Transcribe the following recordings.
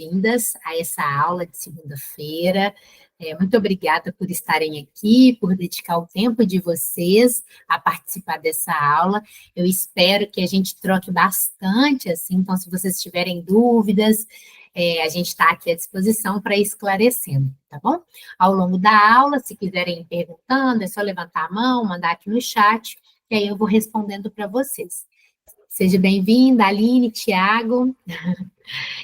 boas-vindas a essa aula de segunda-feira. Muito obrigada por estarem aqui, por dedicar o tempo de vocês a participar dessa aula. Eu espero que a gente troque bastante, assim, então, se vocês tiverem dúvidas, a gente está aqui à disposição para ir esclarecendo, tá bom? Ao longo da aula, se quiserem ir perguntando, é só levantar a mão, mandar aqui no chat, e aí eu vou respondendo para vocês. Seja bem-vinda, Aline, Thiago.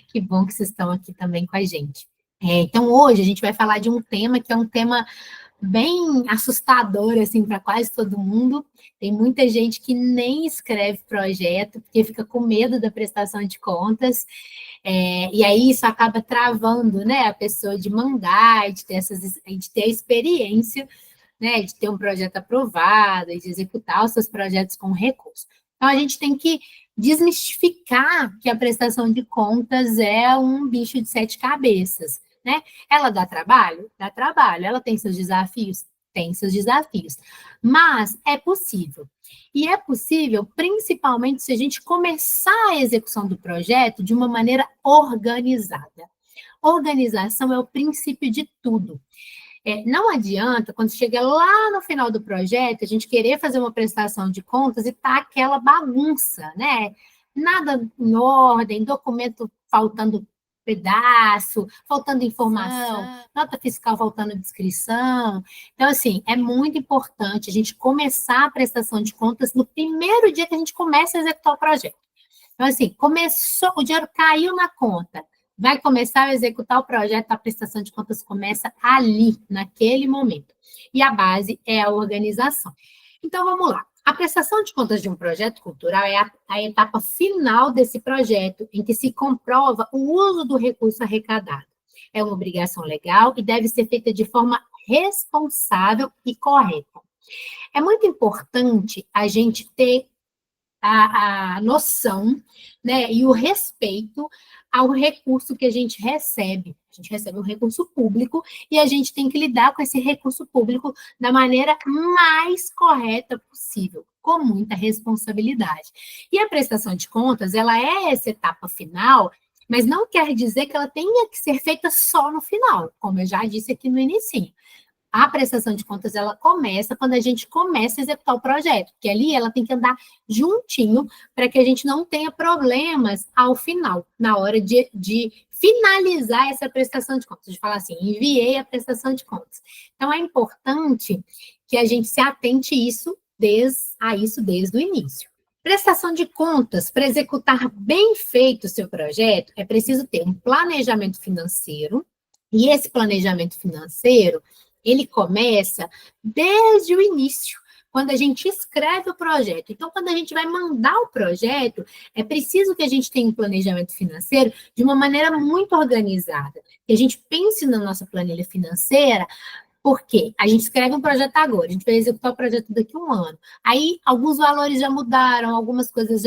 Que bom que vocês estão aqui também com a gente. Então, hoje a gente vai falar de um tema que é um tema bem assustador, assim, para quase todo mundo. Tem muita gente que nem escreve projeto, porque fica com medo da prestação de contas, e aí isso acaba travando, né, a pessoa de mandar, de ter a experiência, né, de ter um projeto aprovado, e de executar os seus projetos com recurso. Então, a gente tem que desmistificar que a prestação de contas é um bicho de 7 cabeças, né? Ela dá trabalho? Dá trabalho. Ela tem seus desafios? Tem seus desafios. Mas é possível. E é possível, principalmente, se a gente começar a execução do projeto de uma maneira organizada. Organização é o princípio de tudo. Não adianta, quando chega lá no final do projeto, a gente querer fazer uma prestação de contas e tá aquela bagunça, né? Nada em ordem, documento faltando pedaço, faltando informação, nota fiscal faltando descrição. Então, assim, é muito importante a gente começar a prestação de contas no primeiro dia que a gente começa a executar o projeto. Então, assim, começou, o dinheiro caiu na conta, vai começar a executar o projeto, a prestação de contas começa ali, naquele momento. E a base é a organização. Então, vamos lá. A prestação de contas de um projeto cultural é a etapa final desse projeto, em que se comprova o uso do recurso arrecadado. É uma obrigação legal e deve ser feita de forma responsável e correta. É muito importante a gente ter a noção, né, e o respeito ao recurso que a gente recebe. A gente recebe um recurso público e a gente tem que lidar com esse recurso público da maneira mais correta possível, com muita responsabilidade. E a prestação de contas, ela é essa etapa final, mas não quer dizer que ela tenha que ser feita só no final, como eu já disse aqui no início. A prestação de contas, ela começa quando a gente começa a executar o projeto, porque ali ela tem que andar juntinho para que a gente não tenha problemas ao final, na hora de finalizar essa prestação de contas, de falar assim, enviei a prestação de contas. Então, é importante que a gente se atente a isso desde o início. Prestação de contas, para executar bem feito o seu projeto, é preciso ter um planejamento financeiro, e esse planejamento financeiro ele começa desde o início, quando a gente escreve o projeto. Então, quando a gente vai mandar o projeto, é preciso que a gente tenha um planejamento financeiro de uma maneira muito organizada, que a gente pense na nossa planilha financeira. Porque a gente escreve um projeto agora, a gente vai executar o projeto daqui a um ano. Aí, alguns valores já mudaram, algumas coisas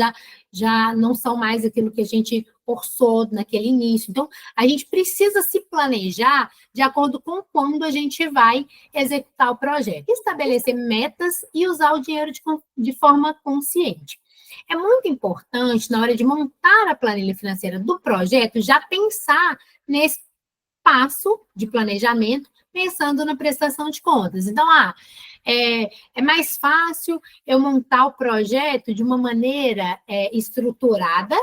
já não são mais aquilo que a gente orçou naquele início. Então, a gente precisa se planejar de acordo com quando a gente vai executar o projeto. Estabelecer metas e usar o dinheiro de forma consciente. É muito importante, na hora de montar a planilha financeira do projeto, já pensar nesse passo de planejamento, pensando na prestação de contas. Então, é mais fácil eu montar o projeto de uma maneira estruturada,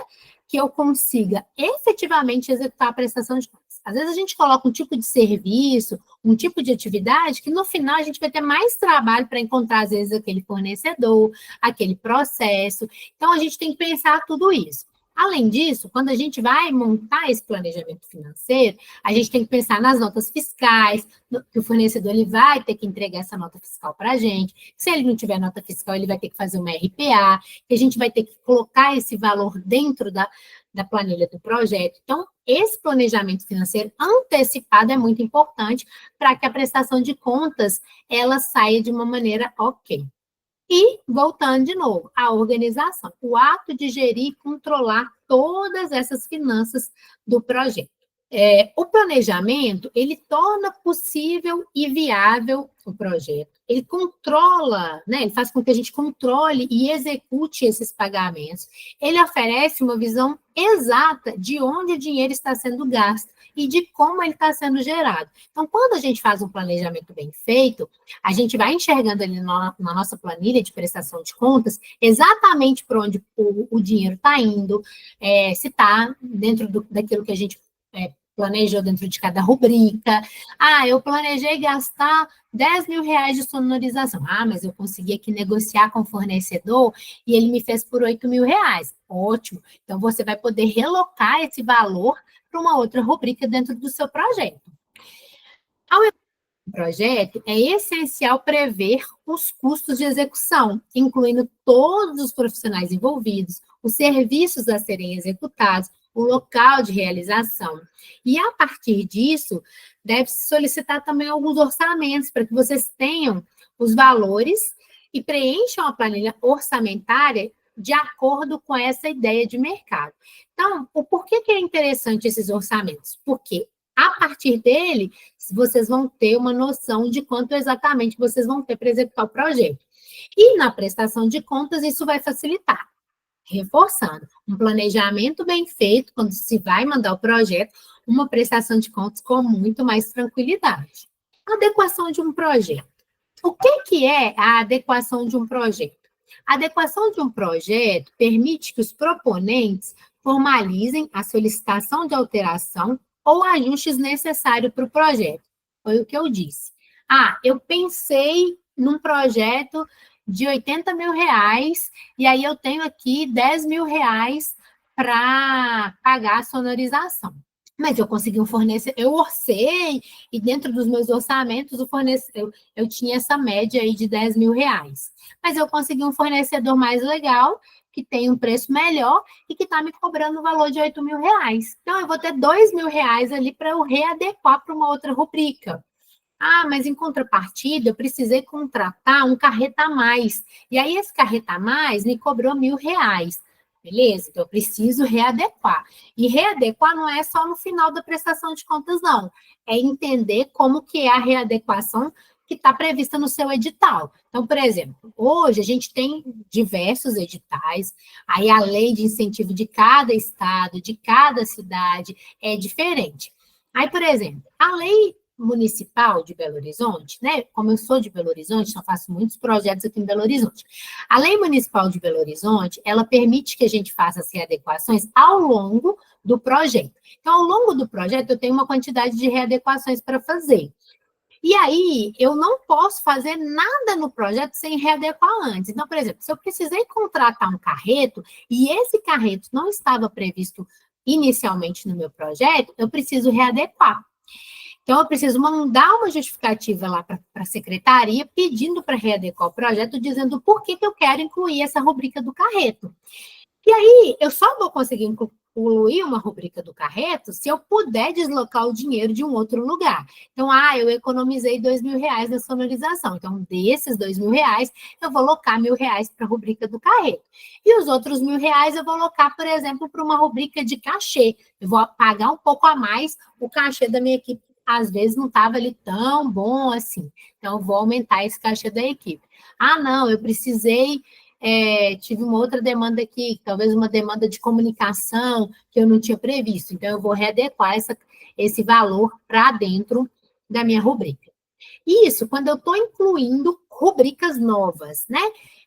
que eu consiga efetivamente executar a prestação de contas. Às vezes a gente coloca um tipo de serviço, um tipo de atividade, que no final a gente vai ter mais trabalho para encontrar, às vezes, aquele fornecedor, aquele processo. Então, a gente tem que pensar tudo isso. Além disso, quando a gente vai montar esse planejamento financeiro, a gente tem que pensar nas notas fiscais, que o fornecedor ele vai ter que entregar essa nota fiscal para a gente. Se ele não tiver nota fiscal, ele vai ter que fazer uma RPA, que a gente vai ter que colocar esse valor dentro da planilha do projeto. Então, esse planejamento financeiro antecipado é muito importante para que a prestação de contas ela saia de uma maneira ok. E, voltando de novo, a organização, o ato de gerir e controlar todas essas finanças do projeto. O planejamento, ele torna possível e viável o projeto. Ele controla, né? Ele faz com que a gente controle e execute esses pagamentos. Ele oferece uma visão exata de onde o dinheiro está sendo gasto e de como ele está sendo gerado. Então, quando a gente faz um planejamento bem feito, a gente vai enxergando ali na nossa planilha de prestação de contas exatamente para onde o dinheiro está indo, se está dentro daquilo que a gente planejou dentro de cada rubrica. Eu planejei gastar 10 mil reais de sonorização. Mas eu consegui aqui negociar com o fornecedor e ele me fez por 8 mil reais. Ótimo. Então, você vai poder relocar esse valor para uma outra rubrica dentro do seu projeto. Ao projeto, é essencial prever os custos de execução, incluindo todos os profissionais envolvidos, os serviços a serem executados, o local de realização. E, a partir disso, deve-se solicitar também alguns orçamentos para que vocês tenham os valores e preencham a planilha orçamentária de acordo com essa ideia de mercado. Então, por que é interessante esses orçamentos? Porque, a partir dele, vocês vão ter uma noção de quanto exatamente vocês vão ter para executar o projeto. E, na prestação de contas, isso vai facilitar. Reforçando, um planejamento bem feito, quando se vai mandar o projeto, uma prestação de contas com muito mais tranquilidade. Adequação de um projeto. O que é a adequação de um projeto? A adequação de um projeto permite que os proponentes formalizem a solicitação de alteração ou ajustes necessários para o projeto. Foi o que eu disse. Eu pensei num projeto de 80 mil reais, e aí eu tenho aqui 10 mil reais para pagar a sonorização. Mas eu consegui um fornecedor, eu orcei, e dentro dos meus orçamentos, eu tinha essa média aí de 10 mil reais. Mas eu consegui um fornecedor mais legal, que tem um preço melhor e que está me cobrando o valor de 8 mil reais. Então, eu vou ter 2 mil reais ali para eu readequar para uma outra rubrica. Mas em contrapartida, eu precisei contratar um carreta a mais. E aí, esse carreta a mais me cobrou 1.000 reais. Beleza? Então, eu preciso readequar. E readequar não é só no final da prestação de contas, não. É entender como que é a readequação que está prevista no seu edital. Então, por exemplo, hoje a gente tem diversos editais, aí a lei de incentivo de cada estado, de cada cidade é diferente. Aí, por exemplo, a lei municipal de Belo Horizonte, né? Como eu sou de Belo Horizonte, então faço muitos projetos aqui em Belo Horizonte. A lei municipal de Belo Horizonte, ela permite que a gente faça as readequações ao longo do projeto. Então, ao longo do projeto, eu tenho uma quantidade de readequações para fazer. E aí, eu não posso fazer nada no projeto sem readequar antes. Então, por exemplo, se eu precisei contratar um carreto e esse carreto não estava previsto inicialmente no meu projeto, eu preciso readequar. Então, eu preciso mandar uma justificativa lá para a secretaria pedindo para readequar o projeto, dizendo por que eu quero incluir essa rubrica do carreto. E aí, eu só vou conseguir incluir uma rubrica do carreto se eu puder deslocar o dinheiro de um outro lugar. Então, eu economizei 2 mil reais na sonorização. Então, desses 2 mil reais, eu vou alocar 1.000 reais para a rubrica do carreto. E os outros 1.000 reais eu vou alocar, por exemplo, para uma rubrica de cachê. Eu vou pagar um pouco a mais o cachê da minha equipe. Às vezes não estava ali tão bom assim. Então, eu vou aumentar esse cachê da equipe. Não, eu precisei... tive uma outra demanda aqui, talvez uma demanda de comunicação que eu não tinha previsto. Então, eu vou readequar esse valor para dentro da minha rubrica. Isso, quando eu estou incluindo rubricas novas, né?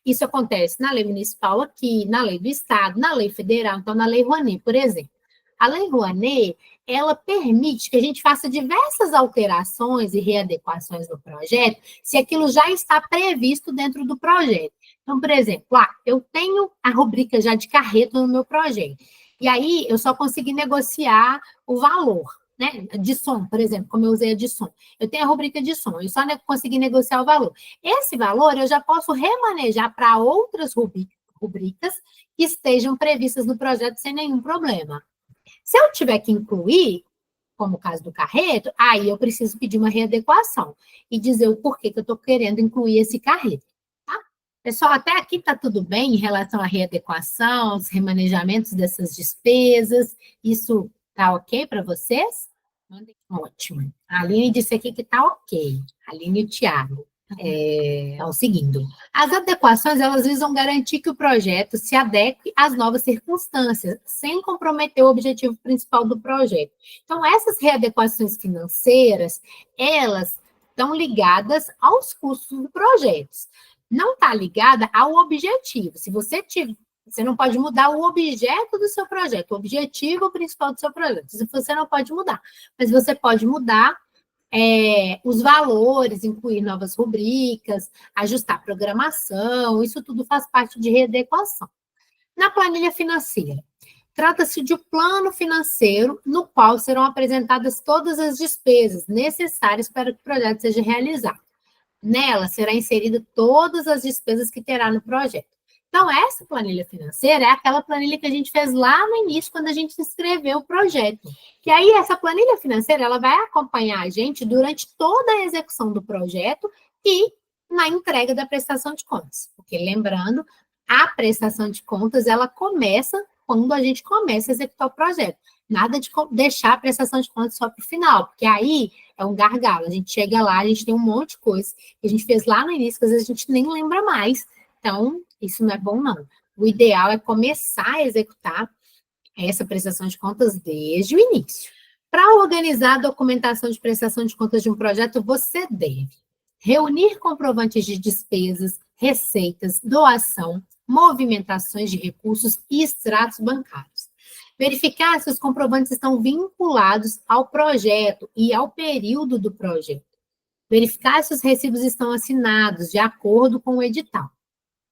Isso acontece na lei municipal aqui, na lei do estado, na lei federal, então na lei Rouanet, por exemplo. A lei Rouanet, ela permite que a gente faça diversas alterações e readequações no projeto, se aquilo já está previsto dentro do projeto. Então, por exemplo, eu tenho a rubrica já de carreto no meu projeto, e aí eu só consegui negociar o valor, né, de som, por exemplo, como eu usei a de som. Eu tenho a rubrica de som, eu só consegui negociar o valor. Esse valor eu já posso remanejar para outras rubricas que estejam previstas no projeto sem nenhum problema. Se eu tiver que incluir, como o caso do carreto, aí eu preciso pedir uma readequação e dizer o porquê que eu estou querendo incluir esse carreto. Tá? Pessoal, até aqui está tudo bem em relação à readequação, aos remanejamentos dessas despesas. Isso está ok para vocês? Ótimo. A Aline disse aqui que está ok. A Aline e o Thiago. Estão seguindo. As adequações, elas visam garantir que o projeto se adeque às novas circunstâncias, sem comprometer o objetivo principal do projeto. Então, essas readequações financeiras, elas estão ligadas aos custos do projeto. Não está ligada ao objetivo. Se você tiver, você não pode mudar o objeto do seu projeto, o objetivo principal do seu projeto. Isso você não pode mudar. Mas você pode mudar os valores, incluir novas rubricas, ajustar a programação, isso tudo faz parte de readequação. Na planilha financeira, trata-se de um plano financeiro no qual serão apresentadas todas as despesas necessárias para que o projeto seja realizado. Nela será inserida todas as despesas que terá no projeto. Então, essa planilha financeira é aquela planilha que a gente fez lá no início, quando a gente escreveu o projeto. E aí, essa planilha financeira, ela vai acompanhar a gente durante toda a execução do projeto e na entrega da prestação de contas. Porque, lembrando, a prestação de contas, ela começa quando a gente começa a executar o projeto. Nada de deixar a prestação de contas só para o final, porque aí é um gargalo. A gente chega lá, a gente tem um monte de coisa que a gente fez lá no início, que às vezes a gente nem lembra mais. Então, isso não é bom, não. O ideal é começar a executar essa prestação de contas desde o início. Para organizar a documentação de prestação de contas de um projeto, você deve reunir comprovantes de despesas, receitas, doação, movimentações de recursos e extratos bancários. Verificar se os comprovantes estão vinculados ao projeto e ao período do projeto. Verificar se os recibos estão assinados de acordo com o edital.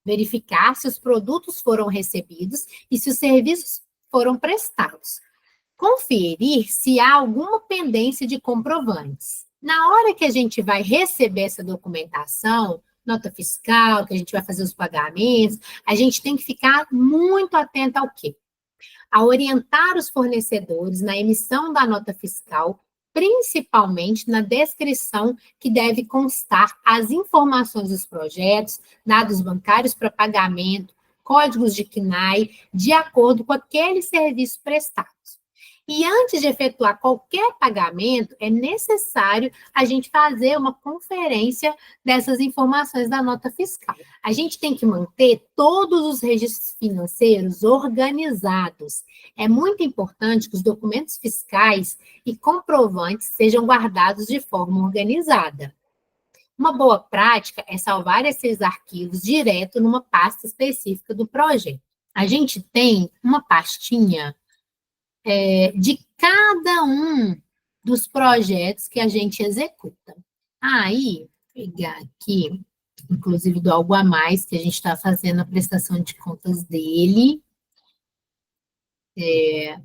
Verificar se os produtos foram recebidos e se os serviços foram prestados. Conferir se há alguma pendência de comprovantes. Na hora que a gente vai receber essa documentação, nota fiscal, que a gente vai fazer os pagamentos, a gente tem que ficar muito atento ao quê? A orientar os fornecedores na emissão da nota fiscal, principalmente na descrição que deve constar as informações dos projetos, dados bancários para pagamento, códigos de CNAE, de acordo com aqueles serviços prestados. E antes de efetuar qualquer pagamento, é necessário a gente fazer uma conferência dessas informações da nota fiscal. A gente tem que manter todos os registros financeiros organizados. É muito importante que os documentos fiscais e comprovantes sejam guardados de forma organizada. Uma boa prática é salvar esses arquivos direto numa pasta específica do projeto. A gente tem uma pastinha de cada um dos projetos que a gente executa. Aí, vou pegar aqui, inclusive do Algo a Mais, que a gente está fazendo a prestação de contas dele,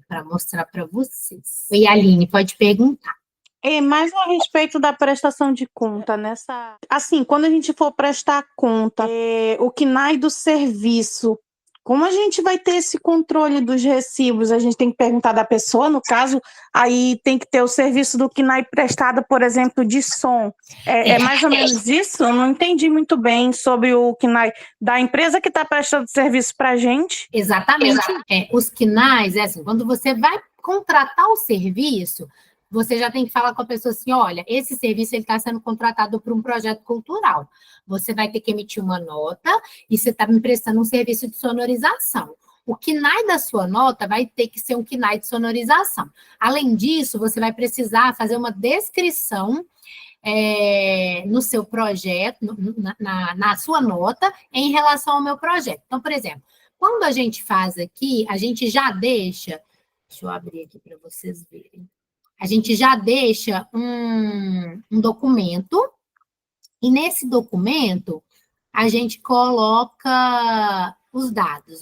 para mostrar para vocês. E Aline, pode perguntar. Mais a respeito da prestação de conta, assim, quando a gente for prestar conta, o CNAE do serviço, como a gente vai ter esse controle dos recibos? A gente tem que perguntar da pessoa, no caso, aí tem que ter o serviço do CNAE prestado, por exemplo, de som. É mais ou menos isso? Eu não entendi muito bem sobre o CNAE da empresa que está prestando serviço para a gente. Exatamente. Os CNAEs, assim, quando você vai contratar o serviço, você já tem que falar com a pessoa assim, olha, esse serviço está sendo contratado por um projeto cultural. Você vai ter que emitir uma nota e você está me prestando um serviço de sonorização. O CNAE da sua nota vai ter que ser um CNAE de sonorização. Além disso, você vai precisar fazer uma descrição no seu projeto, na sua nota, em relação ao meu projeto. Então, por exemplo, quando a gente faz aqui, a gente já deixa eu abrir aqui para vocês verem. A gente já deixa um documento, e nesse documento a gente coloca os dados,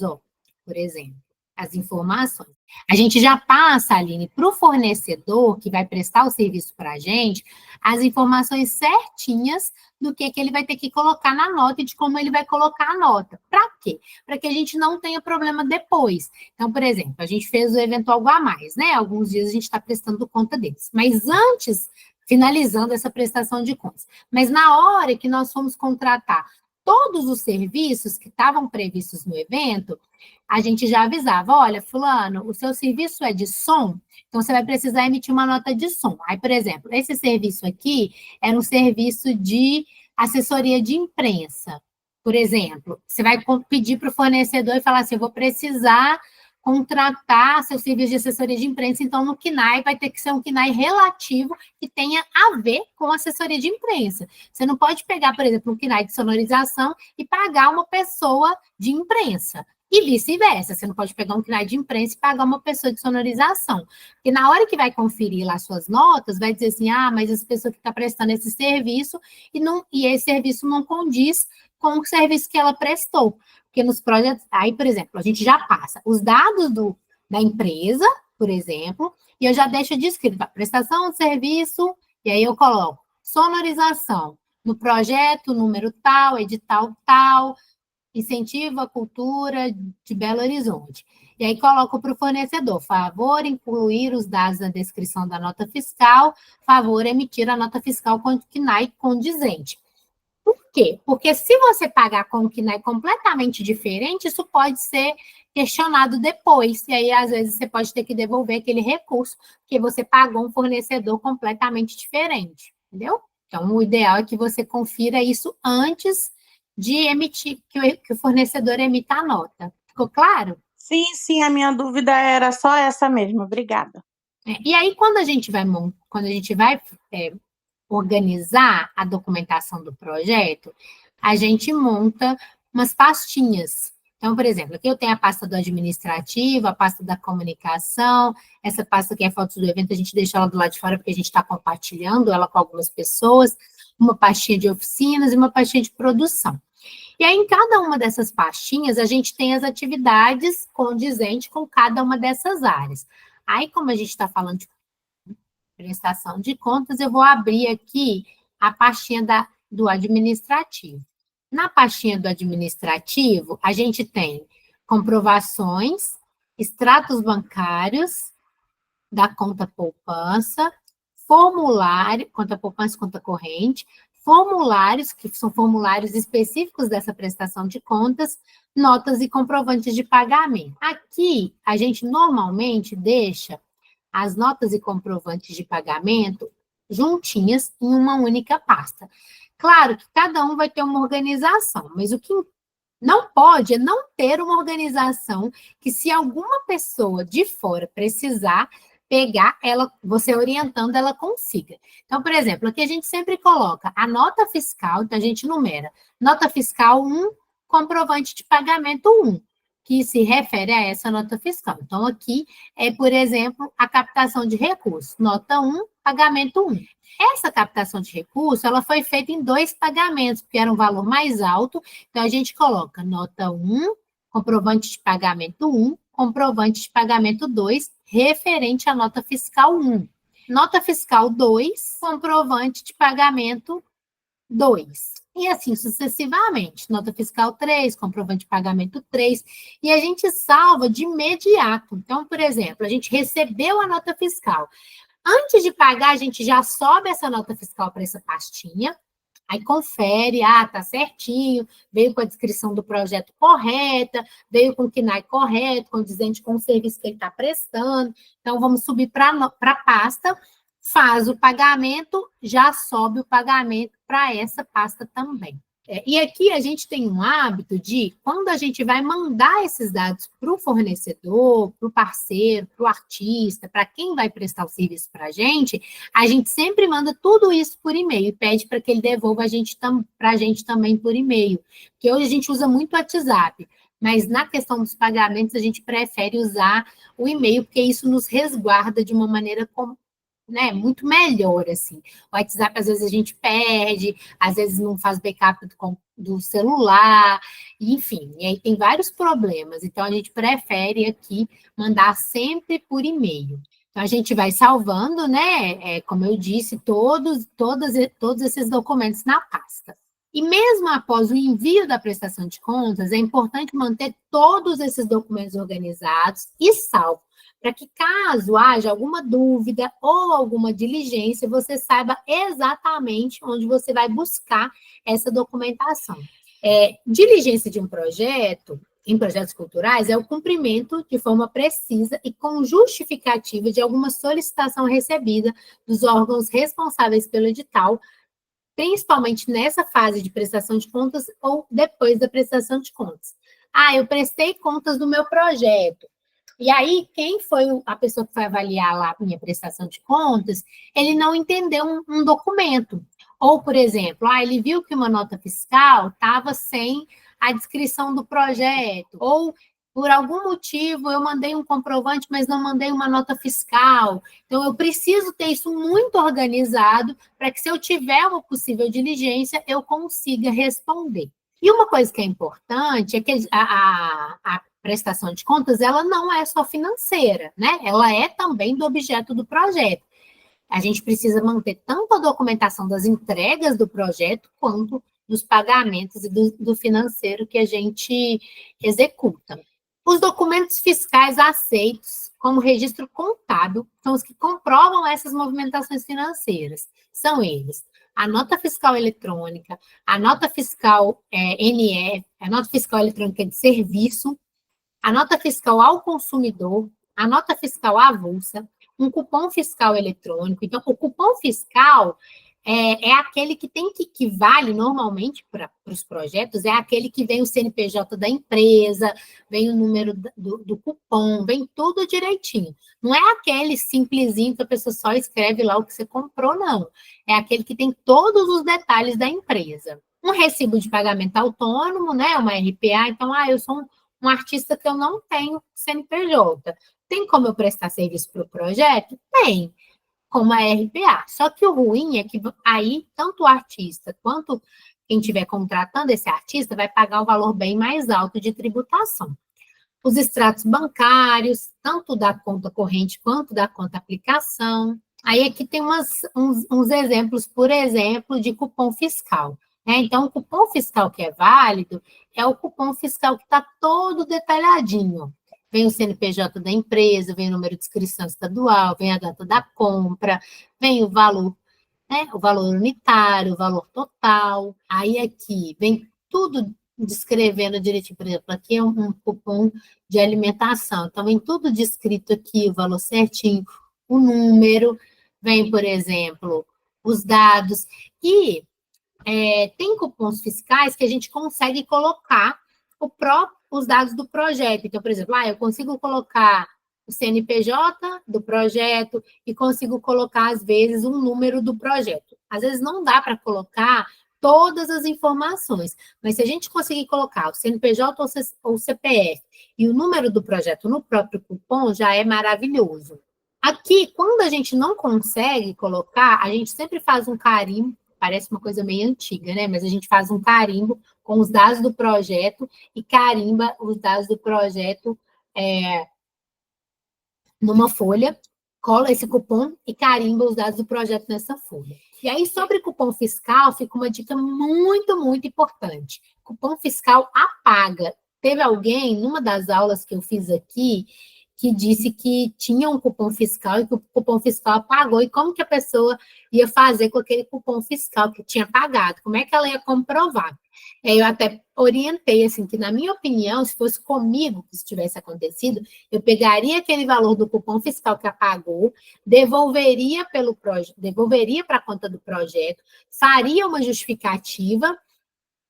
por exemplo, as informações. A gente já passa, Aline, para o fornecedor que vai prestar o serviço para a gente, as informações certinhas do que ele vai ter que colocar na nota e de como ele vai colocar a nota. Para quê? Para que a gente não tenha problema depois. Então, por exemplo, a gente fez o evento Algo a Mais, né? Alguns dias a gente está prestando conta deles. Mas antes, finalizando essa prestação de contas. Mas na hora que nós fomos contratar todos os serviços que estavam previstos no evento, a gente já avisava, olha, fulano, o seu serviço é de som, então você vai precisar emitir uma nota de som. Aí, por exemplo, esse serviço aqui era um serviço de assessoria de imprensa. Por exemplo, você vai pedir para o fornecedor e falar assim, eu vou precisar contratar seu serviço de assessoria de imprensa, então no KNAI vai ter que ser um KNAI relativo que tenha a ver com assessoria de imprensa. Você não pode pegar, por exemplo, um KNAI de sonorização e pagar uma pessoa de imprensa. E vice-versa, você não pode pegar um KNAI de imprensa e pagar uma pessoa de sonorização. Porque na hora que vai conferir lá suas notas, vai dizer assim, mas essa pessoa que está prestando esse serviço e esse serviço não condiz com o serviço que ela prestou. Porque nos projetos, aí, por exemplo, a gente já passa os dados da empresa, por exemplo, e eu já deixo descrito a prestação de serviço, e aí eu coloco sonorização no projeto, número tal, edital tal, incentivo à cultura de Belo Horizonte. E aí coloco para o fornecedor, favor incluir os dados na descrição da nota fiscal, favor emitir a nota fiscal com KNAI condizente. Por quê? Porque se você pagar com um KNAI completamente diferente, isso pode ser questionado depois, e aí às vezes você pode ter que devolver aquele recurso, porque você pagou um fornecedor completamente diferente, entendeu? Então, o ideal é que você confira isso antes de emitir, que o fornecedor emita a nota. Ficou claro? Sim, a minha dúvida era só essa mesmo, obrigada. E aí, quando a gente vai organizar a documentação do projeto, a gente monta umas pastinhas. Então, por exemplo, aqui eu tenho a pasta do administrativo, a pasta da comunicação, essa pasta que é fotos do evento, a gente deixa ela do lado de fora porque a gente está compartilhando ela com algumas pessoas, uma pastinha de oficinas e uma pastinha de produção. E aí, em cada uma dessas pastinhas, a gente tem as atividades condizentes com cada uma dessas áreas. Aí, como a gente está falando de prestação de contas, eu vou abrir aqui a pastinha do administrativo. Na pastinha do administrativo, a gente tem comprovações, extratos bancários da conta poupança, formulário, conta poupança, conta corrente, formulários, que são formulários específicos dessa prestação de contas, notas e comprovantes de pagamento. Aqui, a gente normalmente deixa as notas e comprovantes de pagamento juntinhas em uma única pasta. Claro que cada um vai ter uma organização, mas o que não pode é não ter uma organização que, se alguma pessoa de fora precisar pegar, você orientando, ela consiga. Então, por exemplo, aqui a gente sempre coloca a nota fiscal, então a gente numera nota fiscal 1, comprovante de pagamento 1, que se refere a essa nota fiscal. Então, aqui é, por exemplo, a captação de recursos, nota 1, pagamento 1. Essa captação de recursos, ela foi feita em 2 pagamentos, porque era um valor mais alto, então a gente coloca nota 1, comprovante de pagamento 1, comprovante de pagamento 2, referente à nota fiscal 1. Nota fiscal 2, comprovante de pagamento 2. E assim sucessivamente. Nota fiscal 3, comprovante de pagamento 3. E a gente salva de imediato. Então, por exemplo, a gente recebeu a nota fiscal. Antes de pagar, a gente já sobe essa nota fiscal para essa pastinha. Aí confere, tá certinho, veio com a descrição do projeto correta, veio com o KNAI correto, condizente com o serviço que ele está prestando. Então, vamos subir para a pasta, faz o pagamento, já sobe o pagamento para essa pasta também. E aqui a gente tem um hábito de, quando a gente vai mandar esses dados para o fornecedor, para o parceiro, para o artista, para quem vai prestar o serviço para a gente sempre manda tudo isso por e-mail e pede para que ele devolva para a gente também por e-mail. Porque hoje a gente usa muito o WhatsApp, mas na questão dos pagamentos a gente prefere usar o e-mail, porque isso nos resguarda de uma maneira muito melhor, assim. O WhatsApp, às vezes, a gente perde, às vezes não faz backup do celular, enfim, e aí tem vários problemas. Então, a gente prefere aqui mandar sempre por e-mail. Então, a gente vai salvando, como eu disse, todos esses documentos na pasta. E mesmo após o envio da prestação de contas, é importante manter todos esses documentos organizados e salvos, para que, caso haja alguma dúvida ou alguma diligência, você saiba exatamente onde você vai buscar essa documentação. Diligência de um projeto, em projetos culturais, é o cumprimento de forma precisa e com justificativa de alguma solicitação recebida dos órgãos responsáveis pelo edital, principalmente nessa fase de prestação de contas ou depois da prestação de contas. Eu prestei contas do meu projeto. E aí, quem foi a pessoa que foi avaliar lá a minha prestação de contas, ele não entendeu um documento. Ou, por exemplo, ele viu que uma nota fiscal estava sem a descrição do projeto, ou por algum motivo eu mandei um comprovante, mas não mandei uma nota fiscal. Então, eu preciso ter isso muito organizado para que, se eu tiver uma possível diligência, eu consiga responder. E uma coisa que é importante é que a prestação de contas, ela não é só financeira, né? Ela é também do objeto do projeto. A gente precisa manter tanto a documentação das entregas do projeto, quanto dos pagamentos e do financeiro que a gente executa. Os documentos fiscais aceitos como registro contábil são os que comprovam essas movimentações financeiras. São eles: a nota fiscal eletrônica, a nota fiscal NE, a nota fiscal eletrônica de serviço, a nota fiscal ao consumidor, a nota fiscal avulsa, um cupom fiscal eletrônico. Então, o cupom fiscal é aquele que vale normalmente para os projetos, é aquele que vem o CNPJ da empresa, vem o número do cupom, vem tudo direitinho. Não é aquele simplesinho que a pessoa só escreve lá o que você comprou, não. É aquele que tem todos os detalhes da empresa. Um recibo de pagamento autônomo, né? Uma RPA. Então, eu sou um artista que eu não tenho CNPJ. Tem como eu prestar serviço para o projeto? Tem, como a RPA. Só que o ruim é que aí, tanto o artista quanto quem estiver contratando esse artista vai pagar um valor bem mais alto de tributação. Os extratos bancários, tanto da conta corrente quanto da conta aplicação. Aí aqui tem uns exemplos, por exemplo, de cupom fiscal. Então, o cupom fiscal que é válido é o cupom fiscal que está todo detalhadinho. Vem o CNPJ da empresa, vem o número de inscrição estadual, vem a data da compra, vem o valor, né? O valor unitário, o valor total. Aí aqui vem tudo descrevendo direitinho. Por exemplo, aqui é um cupom de alimentação. Então, vem tudo descrito aqui, o valor certinho, o número, vem, por exemplo, os dados. E tem cupons fiscais que a gente consegue colocar os dados do projeto. Então, por exemplo, eu consigo colocar o CNPJ do projeto e consigo colocar, às vezes, um número do projeto. Às vezes não dá para colocar todas as informações, mas se a gente conseguir colocar o CNPJ ou o CPF e o número do projeto no próprio cupom, já é maravilhoso. Aqui, quando a gente não consegue colocar, a gente sempre faz um carimbo. Parece uma coisa meio antiga, né? Mas a gente faz um carimbo com os dados do projeto e carimba os dados do projeto numa folha, cola esse cupom e carimba os dados do projeto nessa folha. E aí, sobre cupom fiscal, fica uma dica muito, muito importante. Cupom fiscal apaga. Teve alguém, numa das aulas que eu fiz aqui, que disse que tinha um cupom fiscal e que o cupom fiscal apagou. E como que a pessoa ia fazer com aquele cupom fiscal que tinha pagado? Como é que ela ia comprovar? Eu até orientei, assim, que na minha opinião, se fosse comigo que isso tivesse acontecido, eu pegaria aquele valor do cupom fiscal que apagou, devolveria para a conta do projeto, faria uma justificativa,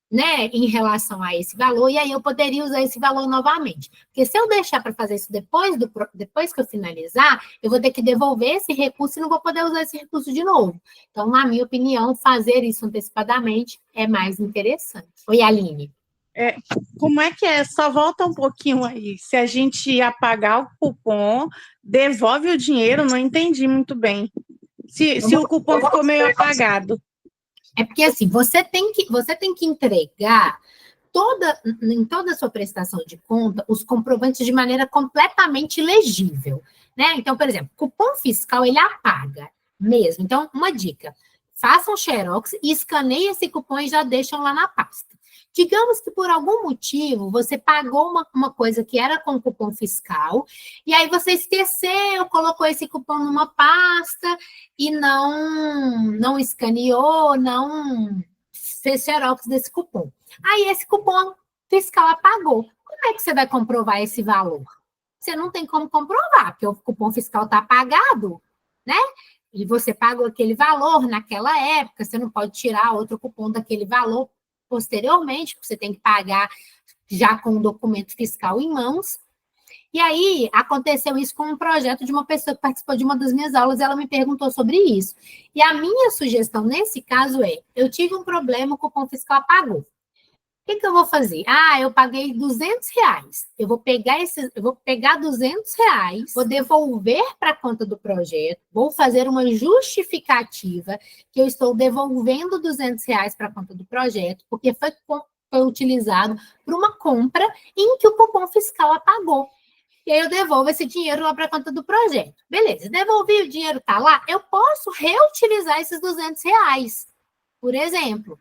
né, em relação a esse valor, e aí eu poderia usar esse valor novamente. Porque se eu deixar para fazer isso depois que eu finalizar, eu vou ter que devolver esse recurso e não vou poder usar esse recurso de novo. Então, na minha opinião, fazer isso antecipadamente é mais interessante. Oi, Aline. Como é que é? Só volta um pouquinho aí. Se a gente apagar o cupom, devolve o dinheiro? Não entendi muito bem. Se o cupom ficou meio apagado. É porque, assim, você tem que entregar em toda a sua prestação de conta os comprovantes de maneira completamente legível, né? Então, por exemplo, cupom fiscal, ele apaga mesmo. Então, uma dica: façam xerox e escaneiem esse cupom e já deixam lá na pasta. Digamos que por algum motivo você pagou uma coisa que era com cupom fiscal, e aí você esqueceu, colocou esse cupom numa pasta e não escaneou, não fez xerox desse cupom. Aí esse cupom fiscal apagou. Como é que você vai comprovar esse valor? Você não tem como comprovar, porque o cupom fiscal está apagado, né? E você pagou aquele valor naquela época, você não pode tirar outro cupom daquele valor posteriormente, porque você tem que pagar já com o documento fiscal em mãos. E aí, aconteceu isso com um projeto de uma pessoa que participou de uma das minhas aulas, ela me perguntou sobre isso. E a minha sugestão nesse caso é, eu tive um problema, o cupom fiscal apagou. O que eu vou fazer? Eu paguei R$ 200. Eu vou pegar R$ 200, vou devolver para a conta do projeto, vou fazer uma justificativa que eu estou devolvendo R$ 200 para a conta do projeto, porque foi utilizado para uma compra em que o cupom fiscal apagou. E aí eu devolvo esse dinheiro lá para a conta do projeto. Beleza, devolvi, o dinheiro está lá, eu posso reutilizar esses R$ 200, por exemplo.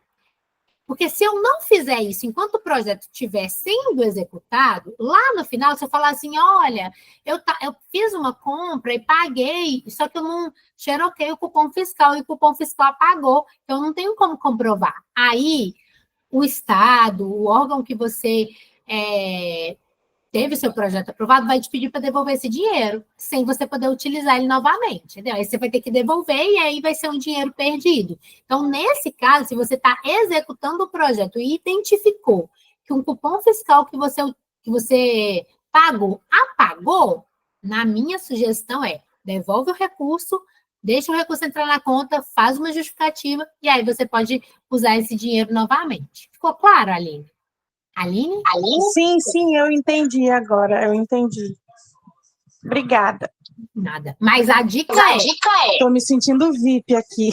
Porque se eu não fizer isso enquanto o projeto estiver sendo executado, lá no final, se eu falar assim, olha, eu fiz uma compra e paguei, só que eu não xeroquei o cupom fiscal e o cupom fiscal apagou, então eu não tenho como comprovar. Aí, o Estado, o órgão que você teve seu projeto aprovado, vai te pedir para devolver esse dinheiro, sem você poder utilizar ele novamente, entendeu? Aí você vai ter que devolver e aí vai ser um dinheiro perdido. Então, nesse caso, se você está executando o projeto e identificou que um cupom fiscal que você pagou, apagou, na minha sugestão devolve o recurso, deixa o recurso entrar na conta, faz uma justificativa e aí você pode usar esse dinheiro novamente. Ficou claro, Aline? Aline? Sim, eu entendi agora, eu entendi. Obrigada. Nada. Mas a dica é... Estou me sentindo VIP aqui.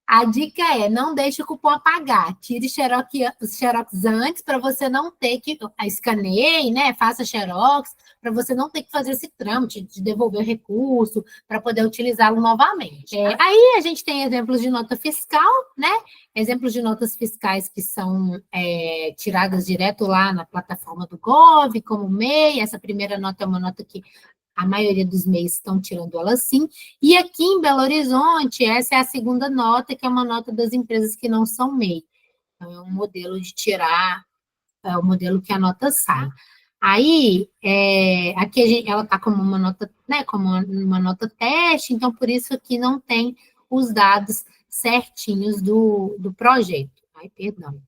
A dica é, não deixe o cupom apagar. Tire os xerox antes para você não ter que... Escaneie, né? Faça xerox, para você não ter que fazer esse trâmite de devolver o recurso, para poder utilizá-lo novamente. Aí a gente tem exemplos de nota fiscal, né? Exemplos de notas fiscais que são tiradas direto lá na plataforma do Gov, como o MEI. Essa primeira nota é uma nota que a maioria dos MEIs estão tirando ela sim. E aqui em Belo Horizonte, essa é a segunda nota, que é uma nota das empresas que não são MEI. Então, é um modelo de tirar, é o modelo que a nota sai. Aí, aqui ela está como uma nota, né, como uma nota teste, então por isso aqui não tem os dados certinhos do projeto. Ai, perdão.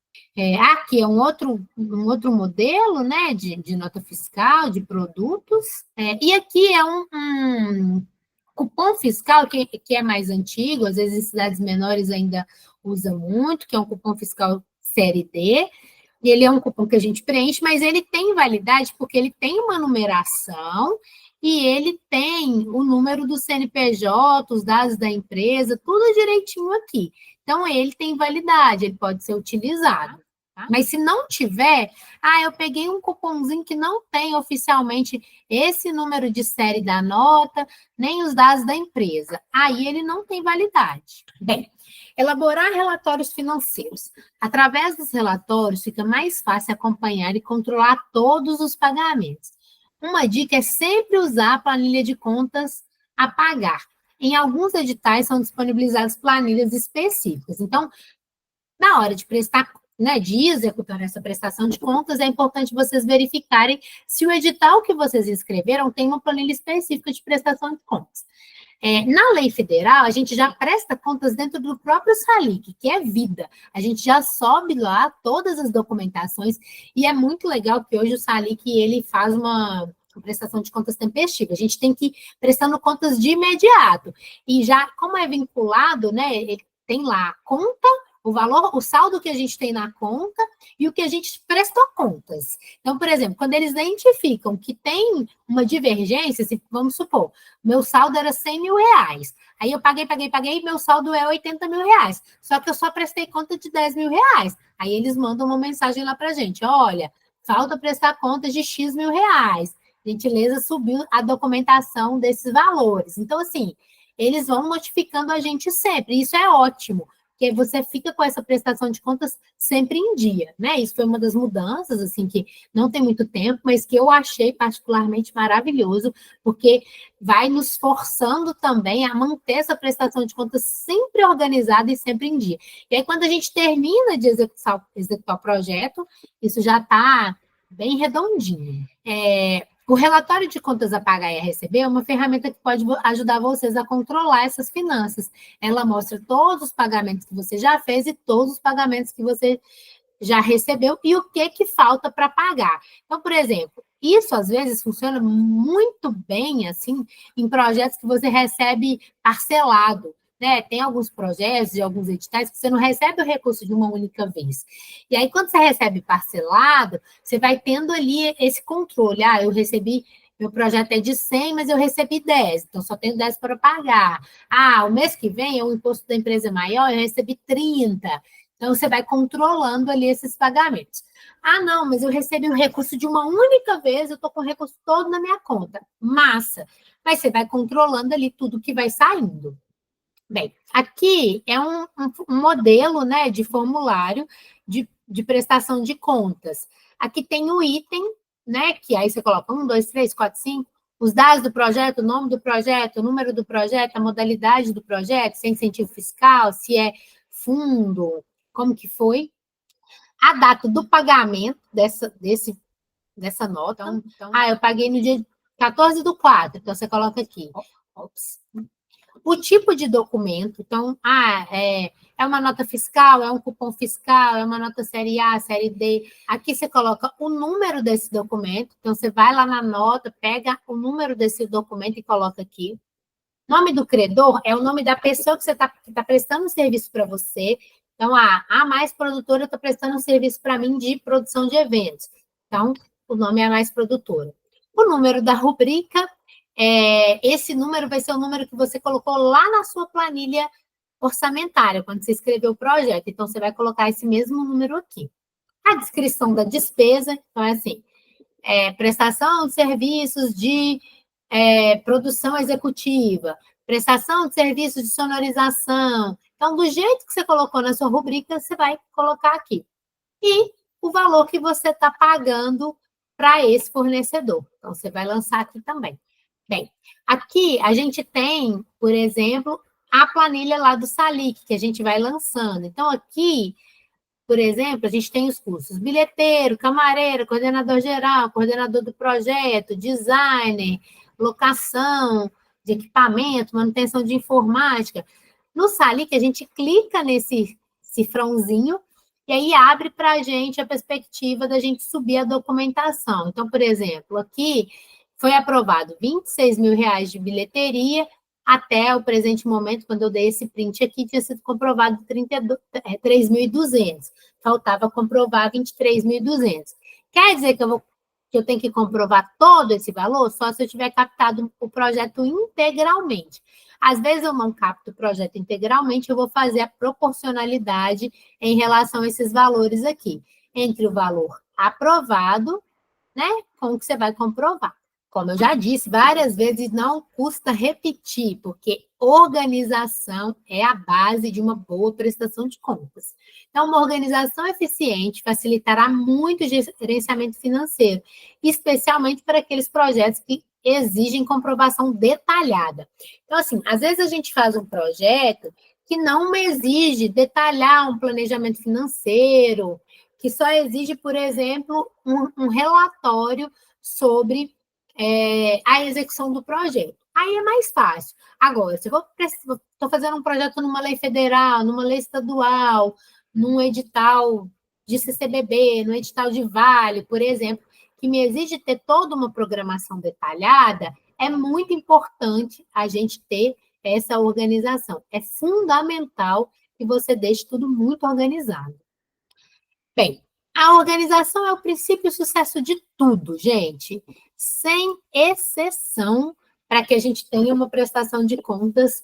Aqui é um outro modelo, né, de nota fiscal, de produtos, e aqui é um cupom fiscal que é mais antigo, às vezes em cidades menores ainda usa muito, que é um cupom fiscal série D, e ele é um cupom que a gente preenche, mas ele tem validade porque ele tem uma numeração e ele tem o número do CNPJ, os dados da empresa, tudo direitinho aqui. Então, ele tem validade, ele pode ser utilizado. Tá? Mas se não tiver, eu peguei um cupomzinho que não tem oficialmente esse número de série da nota, nem os dados da empresa. Aí ele não tem validade. Bem, elaborar relatórios financeiros. Através dos relatórios, fica mais fácil acompanhar e controlar todos os pagamentos. Uma dica é sempre usar a planilha de contas a pagar. Em alguns editais são disponibilizadas planilhas específicas. Então, na hora de prestar, né, de executar essa prestação de contas, é importante vocês verificarem se o edital que vocês escreveram tem uma planilha específica de prestação de contas. Na lei federal, a gente já presta contas dentro do próprio SALIC, que é vida. A gente já sobe lá todas as documentações, e é muito legal que hoje o SALIC, ele faz uma prestação de contas tempestiva. A gente tem que ir prestando contas de imediato. E já, como é vinculado, né, ele tem lá a conta, o valor, o saldo que a gente tem na conta e o que a gente prestou contas. Então, por exemplo, quando eles identificam que tem uma divergência, assim, vamos supor, meu saldo era R$100 mil, aí eu paguei, meu saldo é R$80 mil, só que eu só prestei conta de R$10 mil. Aí eles mandam uma mensagem lá para a gente, olha, falta prestar contas de X mil reais, gentileza subiu a documentação desses valores. Então, assim, eles vão notificando a gente sempre, isso é ótimo, que você fica com essa prestação de contas sempre em dia, né? Isso foi uma das mudanças, assim, que não tem muito tempo, mas que eu achei particularmente maravilhoso, porque vai nos forçando também a manter essa prestação de contas sempre organizada e sempre em dia. E aí, quando a gente termina de executar o projeto, isso já está bem redondinho. O relatório de contas a pagar e a receber é uma ferramenta que pode ajudar vocês a controlar essas finanças. Ela mostra todos os pagamentos que você já fez e todos os pagamentos que você já recebeu e o que falta para pagar. Então, por exemplo, isso às vezes funciona muito bem assim em projetos que você recebe parcelado. Né? Tem alguns projetos e alguns editais que você não recebe o recurso de uma única vez. E aí, quando você recebe parcelado, você vai tendo ali esse controle. Eu recebi, meu projeto é de 100, mas eu recebi 10, então só tenho 10 para pagar. O mês que vem, o imposto da empresa é maior, eu recebi 30. Então, você vai controlando ali esses pagamentos. Não, mas eu recebi o recurso de uma única vez, eu estou com o recurso todo na minha conta. Massa. Mas você vai controlando ali tudo que vai saindo. Bem, aqui é um modelo, né, de formulário de prestação de contas. Aqui tem o item, né, que aí você coloca 1, 2, 3, 4, 5, os dados do projeto, o nome do projeto, o número do projeto, a modalidade do projeto, se é incentivo fiscal, se é fundo, como que foi, a data do pagamento dessa nota. Eu paguei no dia 14/4, então você coloca aqui. Ops. O tipo de documento, então, é uma nota fiscal, é um cupom fiscal, é uma nota série A, série D. Aqui você coloca o número desse documento, então você vai lá na nota, pega o número desse documento e coloca aqui. Nome do credor é o nome da pessoa que você está prestando um serviço para você. Então, a Mais Produtora está prestando um serviço para mim de produção de eventos. Então, o nome é a Mais Produtora. O número da rubrica, esse número vai ser o número que você colocou lá na sua planilha orçamentária, quando você escreveu o projeto. Então, você vai colocar esse mesmo número aqui. A descrição da despesa, então, é assim, prestação de serviços de produção executiva, prestação de serviços de sonorização. Então, do jeito que você colocou na sua rubrica, você vai colocar aqui. E o valor que você está pagando para esse fornecedor. Então, você vai lançar aqui também. Bem, aqui a gente tem, por exemplo, a planilha lá do Salic, que a gente vai lançando. Então, aqui, por exemplo, a gente tem os cursos bilheteiro, camareiro, coordenador geral, coordenador do projeto, designer, locação de equipamento, manutenção de informática. No Salic, a gente clica nesse cifrãozinho e aí abre para a gente a perspectiva da gente subir a documentação. Então, por exemplo, aqui foi aprovado R$ 26.000 de bilheteria, até o presente momento, quando eu dei esse print aqui, tinha sido comprovado 3.200. Faltava comprovar 23.200. Quer dizer que eu tenho que comprovar todo esse valor só se eu tiver captado o projeto integralmente. Às vezes eu não capto o projeto integralmente, eu vou fazer a proporcionalidade em relação a esses valores aqui, entre o valor aprovado, né, com o que você vai comprovar. Como eu já disse várias vezes, não custa repetir, porque organização é a base de uma boa prestação de contas. Então, uma organização eficiente facilitará muito o gerenciamento financeiro, especialmente para aqueles projetos que exigem comprovação detalhada. Então, assim, às vezes a gente faz um projeto que não exige detalhar um planejamento financeiro, que só exige, por exemplo, um relatório sobre a execução do projeto. Aí é mais fácil. Agora, se eu estou fazendo um projeto numa lei federal, numa lei estadual, num edital de CCBB, no edital de Vale, por exemplo, que me exige ter toda uma programação detalhada, é muito importante a gente ter essa organização. É fundamental que você deixe tudo muito organizado. Bem, a organização é o princípio e o sucesso de tudo, gente, sem exceção, para que a gente tenha uma prestação de contas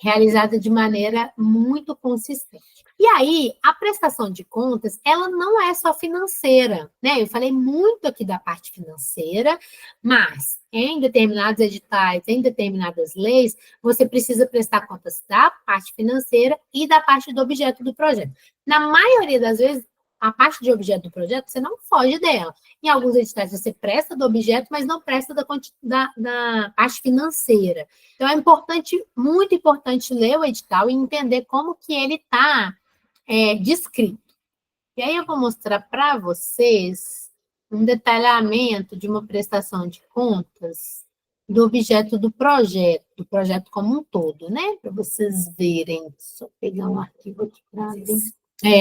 realizada de maneira muito consistente. E aí, a prestação de contas, ela não é só financeira, né? Eu falei muito aqui da parte financeira, mas em determinados editais, em determinadas leis, você precisa prestar contas da parte financeira e da parte do objeto do projeto. Na maioria das vezes, a parte de objeto do projeto, você não foge dela. Em alguns editais, você presta do objeto, mas não presta da parte financeira. Então, é importante, muito importante ler o edital e entender como que ele está descrito. E aí eu vou mostrar para vocês um detalhamento de uma prestação de contas do objeto do projeto como um todo, né? Para vocês verem. Deixa eu pegar um arquivo aqui para ver.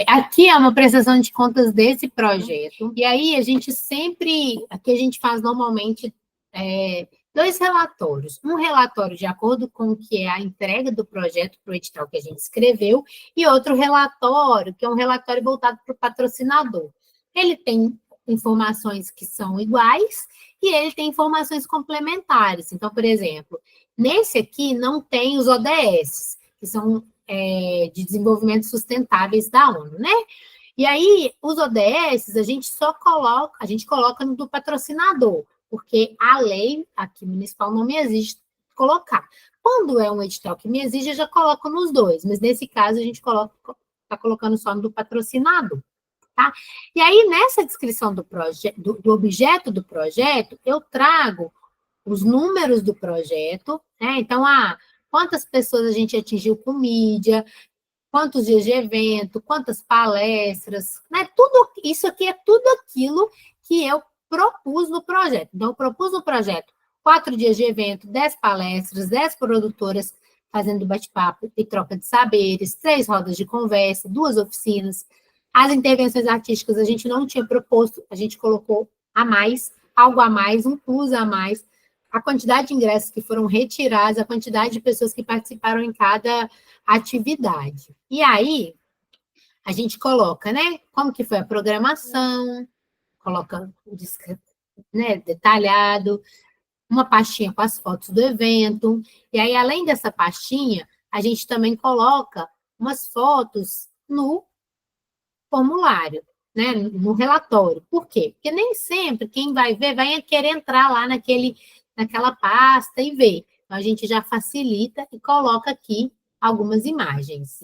Aqui é uma prestação de contas desse projeto. E aí a gente sempre, aqui a gente faz normalmente dois relatórios. Um relatório de acordo com o que é a entrega do projeto para o edital que a gente escreveu, e outro relatório, que é um relatório voltado para o patrocinador. Ele tem informações que são iguais e ele tem informações complementares. Então, por exemplo, nesse aqui não tem os ODS, que são de desenvolvimento sustentáveis da ONU, né? E aí, os ODS, a gente coloca no do patrocinador, porque a lei aqui municipal não me exige colocar. Quando é um edital que me exige, eu já coloco nos dois, mas nesse caso a gente está colocando só no do patrocinador, tá? E aí, nessa descrição do objeto do projeto, eu trago os números do projeto, né? Então, quantas pessoas a gente atingiu com mídia, quantos dias de evento, quantas palestras, né? Tudo isso aqui é tudo aquilo que eu propus no projeto. Então, eu propus no projeto 4 dias de evento, 10 palestras, 10 produtoras fazendo bate-papo e troca de saberes, 3 rodas de conversa, 2 oficinas. As intervenções artísticas a gente não tinha proposto, a gente colocou a mais, algo a mais, um plus a mais, a quantidade de ingressos que foram retirados, a quantidade de pessoas que participaram em cada atividade. E aí, a gente coloca, né, como que foi a programação, coloca, né, detalhado, uma pastinha com as fotos do evento, e aí, além dessa pastinha, a gente também coloca umas fotos no formulário, né, no relatório. Por quê? Porque nem sempre quem vai ver vai querer entrar lá naquela pasta e ver. Então, a gente já facilita e coloca aqui algumas imagens.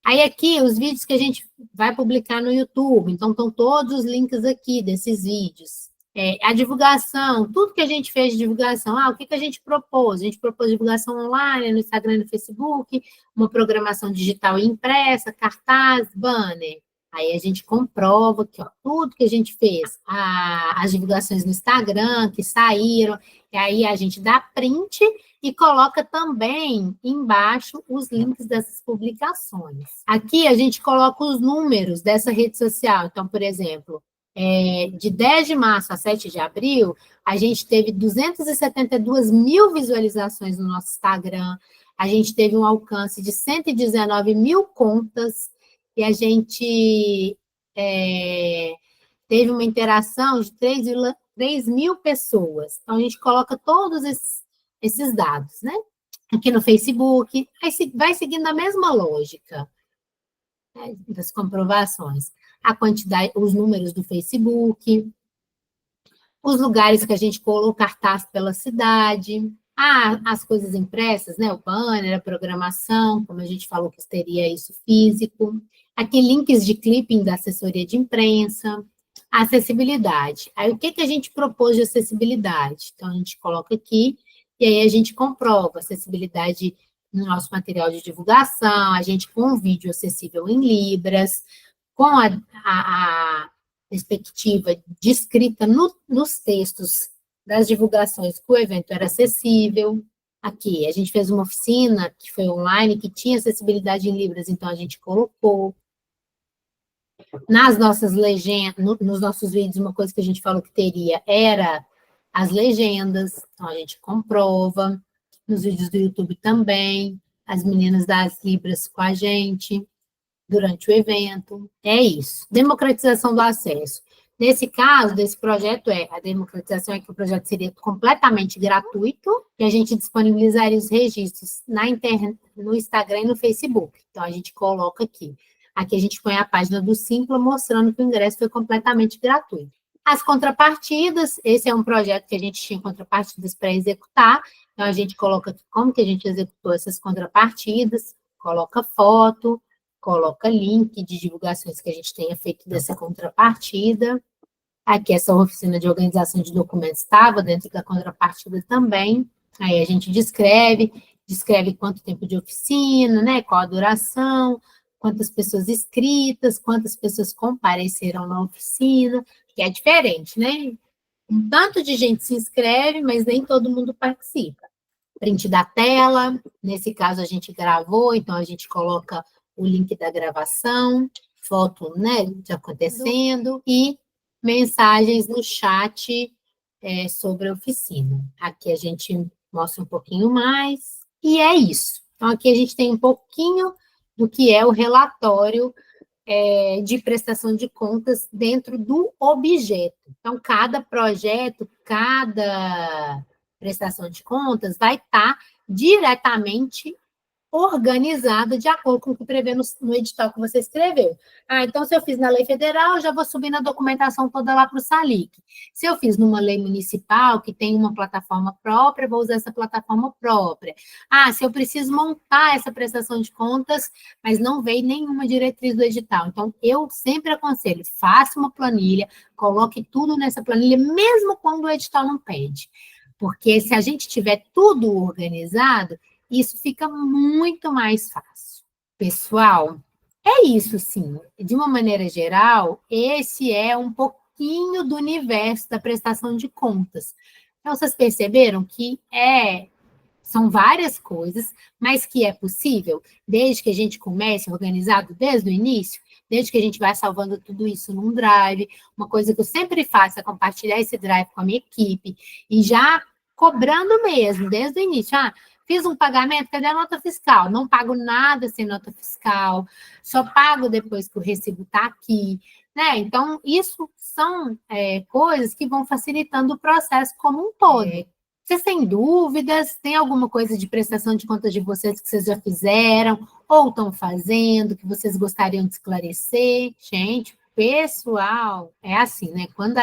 Aí, aqui, os vídeos que a gente vai publicar no YouTube. Então, estão todos os links aqui desses vídeos. A divulgação, tudo que a gente fez de divulgação. O que a gente propôs? A gente propôs divulgação online, no Instagram e no Facebook, uma programação digital e impressa, cartaz, banner. Aí a gente comprova que tudo que a gente fez, as divulgações no Instagram que saíram, e aí a gente dá print e coloca também embaixo os links dessas publicações. Aqui a gente coloca os números dessa rede social. Então, por exemplo, de 10 de março a 7 de abril, a gente teve 272 mil visualizações no nosso Instagram, a gente teve um alcance de 119 mil contas, e a gente teve uma interação de 3 mil pessoas. Então, a gente coloca todos esses dados, né? Aqui no Facebook, aí vai seguindo a mesma lógica, né, das comprovações. A quantidade, os números do Facebook, os lugares que a gente colocou cartaz pela cidade, as coisas impressas, né? O banner, a programação, como a gente falou que teria isso físico. Aqui, links de clipping da assessoria de imprensa, a acessibilidade. Aí, o que a gente propôs de acessibilidade? Então, a gente coloca aqui, e aí a gente comprova a acessibilidade no nosso material de divulgação, a gente com um vídeo acessível em Libras, com a perspectiva descrita nos textos das divulgações que o evento era acessível. Aqui, a gente fez uma oficina que foi online, que tinha acessibilidade em Libras, então a gente colocou. Nas nossas legendas, nos nossos vídeos, uma coisa que a gente falou que teria era as legendas, então a gente comprova. Nos vídeos do YouTube também, as meninas das Libras com a gente durante o evento. É isso. Democratização do acesso. Nesse caso, desse projeto, a democratização é que o projeto seria completamente gratuito e a gente disponibilizaria os registros na internet, no Instagram e no Facebook. Então, a gente coloca aqui. Aqui a gente põe a página do Simpla mostrando que o ingresso foi completamente gratuito. As contrapartidas, esse é um projeto que a gente tinha contrapartidas para executar, então a gente coloca aqui como que a gente executou essas contrapartidas, coloca foto, coloca link de divulgações que a gente tenha feito dessa contrapartida. Aqui essa oficina de organização de documentos estava dentro da contrapartida também. Aí a gente descreve quanto tempo de oficina, né, qual a duração, quantas pessoas inscritas, quantas pessoas compareceram na oficina, que é diferente, né? Um tanto de gente se inscreve, mas nem todo mundo participa. Print da tela, nesse caso a gente gravou, então a gente coloca o link da gravação, foto, né, de acontecendo, e mensagens no chat sobre a oficina. Aqui a gente mostra um pouquinho mais, e é isso. Então, aqui a gente tem um pouquinho do que é o relatório de prestação de contas dentro do objeto. Então, cada projeto, cada prestação de contas vai estar diretamente organizada de acordo com o que prevê no edital que você escreveu. Então, se eu fiz na lei federal, eu já vou subir na documentação toda lá para o SALIC. Se eu fiz numa lei municipal, que tem uma plataforma própria, vou usar essa plataforma própria. Se eu preciso montar essa prestação de contas, mas não veio nenhuma diretriz do edital. Então, eu sempre aconselho, faça uma planilha, coloque tudo nessa planilha, mesmo quando o edital não pede. Porque se a gente tiver tudo organizado, isso fica muito mais fácil. Pessoal, é isso, sim. De uma maneira geral, esse é um pouquinho do universo da prestação de contas. Então, vocês perceberam que são várias coisas, mas que é possível, desde que a gente comece organizado desde o início, desde que a gente vai salvando tudo isso num drive. Uma coisa que eu sempre faço é compartilhar esse drive com a minha equipe e já cobrando mesmo, desde o início. Fiz um pagamento, cadê a nota fiscal? Não pago nada sem nota fiscal, só pago depois que o recibo está aqui, né? Então, isso são coisas que vão facilitando o processo como um todo. Vocês têm dúvidas? Tem alguma coisa de prestação de contas de vocês que vocês já fizeram ou estão fazendo, que vocês gostariam de esclarecer? Gente, pessoal, é assim, né? Quando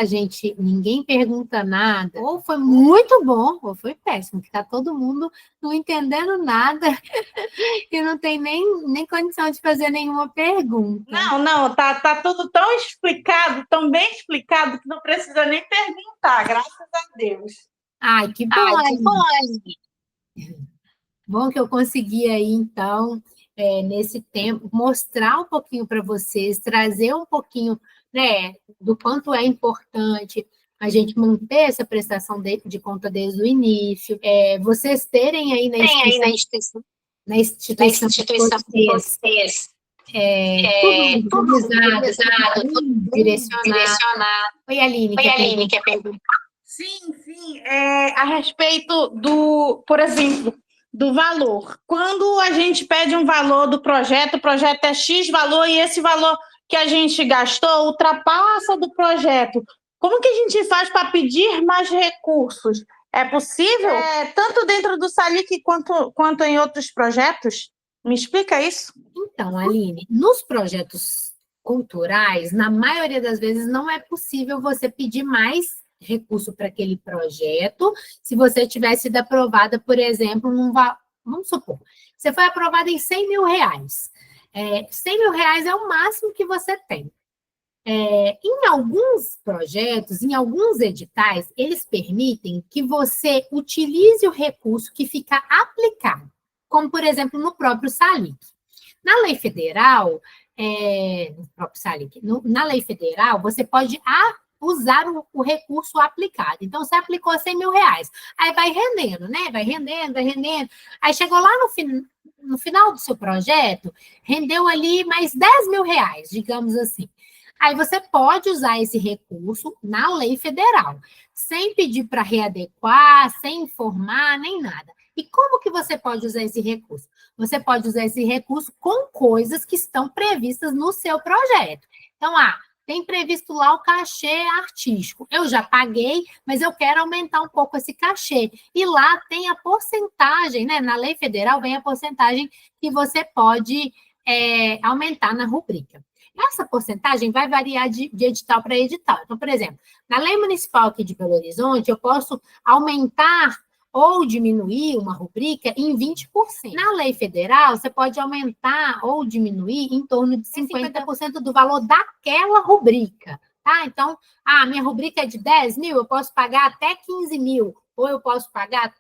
ninguém pergunta nada, ou foi muito bom, ou foi péssimo, que tá todo mundo não entendendo nada e não tem nem condição de fazer nenhuma pergunta. Não, tá tudo tão explicado, tão bem explicado, que não precisa nem perguntar, graças a Deus. Que bom, Bom que eu consegui aí, então, nesse tempo, mostrar um pouquinho para vocês, trazer um pouquinho, né, do quanto é importante a gente manter essa prestação de conta desde o início, vocês terem aí na instituição de vocês, tudo organizado, tudo direcionado. Oi, Aline, quer perguntar? Sim, a respeito do, por exemplo, do valor. Quando a gente pede um valor do projeto, o projeto é X valor e esse valor que a gente gastou ultrapassa do projeto. Como que a gente faz para pedir mais recursos? É possível? Tanto dentro do SALIC quanto em outros projetos? Me explica isso. Então, Aline, nos projetos culturais, na maioria das vezes, não é possível você pedir mais recurso para aquele projeto, se você tivesse sido aprovada, por exemplo, vamos supor, você foi aprovada em R$100 mil. R$100 mil é o máximo que você tem. Em alguns projetos, em alguns editais, eles permitem que você utilize o recurso que fica aplicado, como, por exemplo, no próprio SALIC. Na lei federal, na lei federal, você pode usar o recurso aplicado. Então, você aplicou R$100 mil, aí vai rendendo, né? Vai rendendo. Aí chegou lá no final do seu projeto, rendeu ali mais R$10 mil, digamos assim. Aí você pode usar esse recurso na lei federal, sem pedir para readequar, sem informar, nem nada. E como que você pode usar esse recurso? Você pode usar esse recurso com coisas que estão previstas no seu projeto. Então, tem previsto lá o cachê artístico. Eu já paguei, mas eu quero aumentar um pouco esse cachê. E lá tem a porcentagem, né? Na lei federal vem a porcentagem que você pode aumentar na rubrica. Essa porcentagem vai variar de edital para edital. Então, por exemplo, na lei municipal aqui de Belo Horizonte, eu posso aumentar ou diminuir uma rubrica em 20%. Na lei federal, você pode aumentar ou diminuir em torno de 50% do valor daquela rubrica, tá? Então, minha rubrica é de 10 mil, eu posso pagar até 15 mil, ou eu posso pagar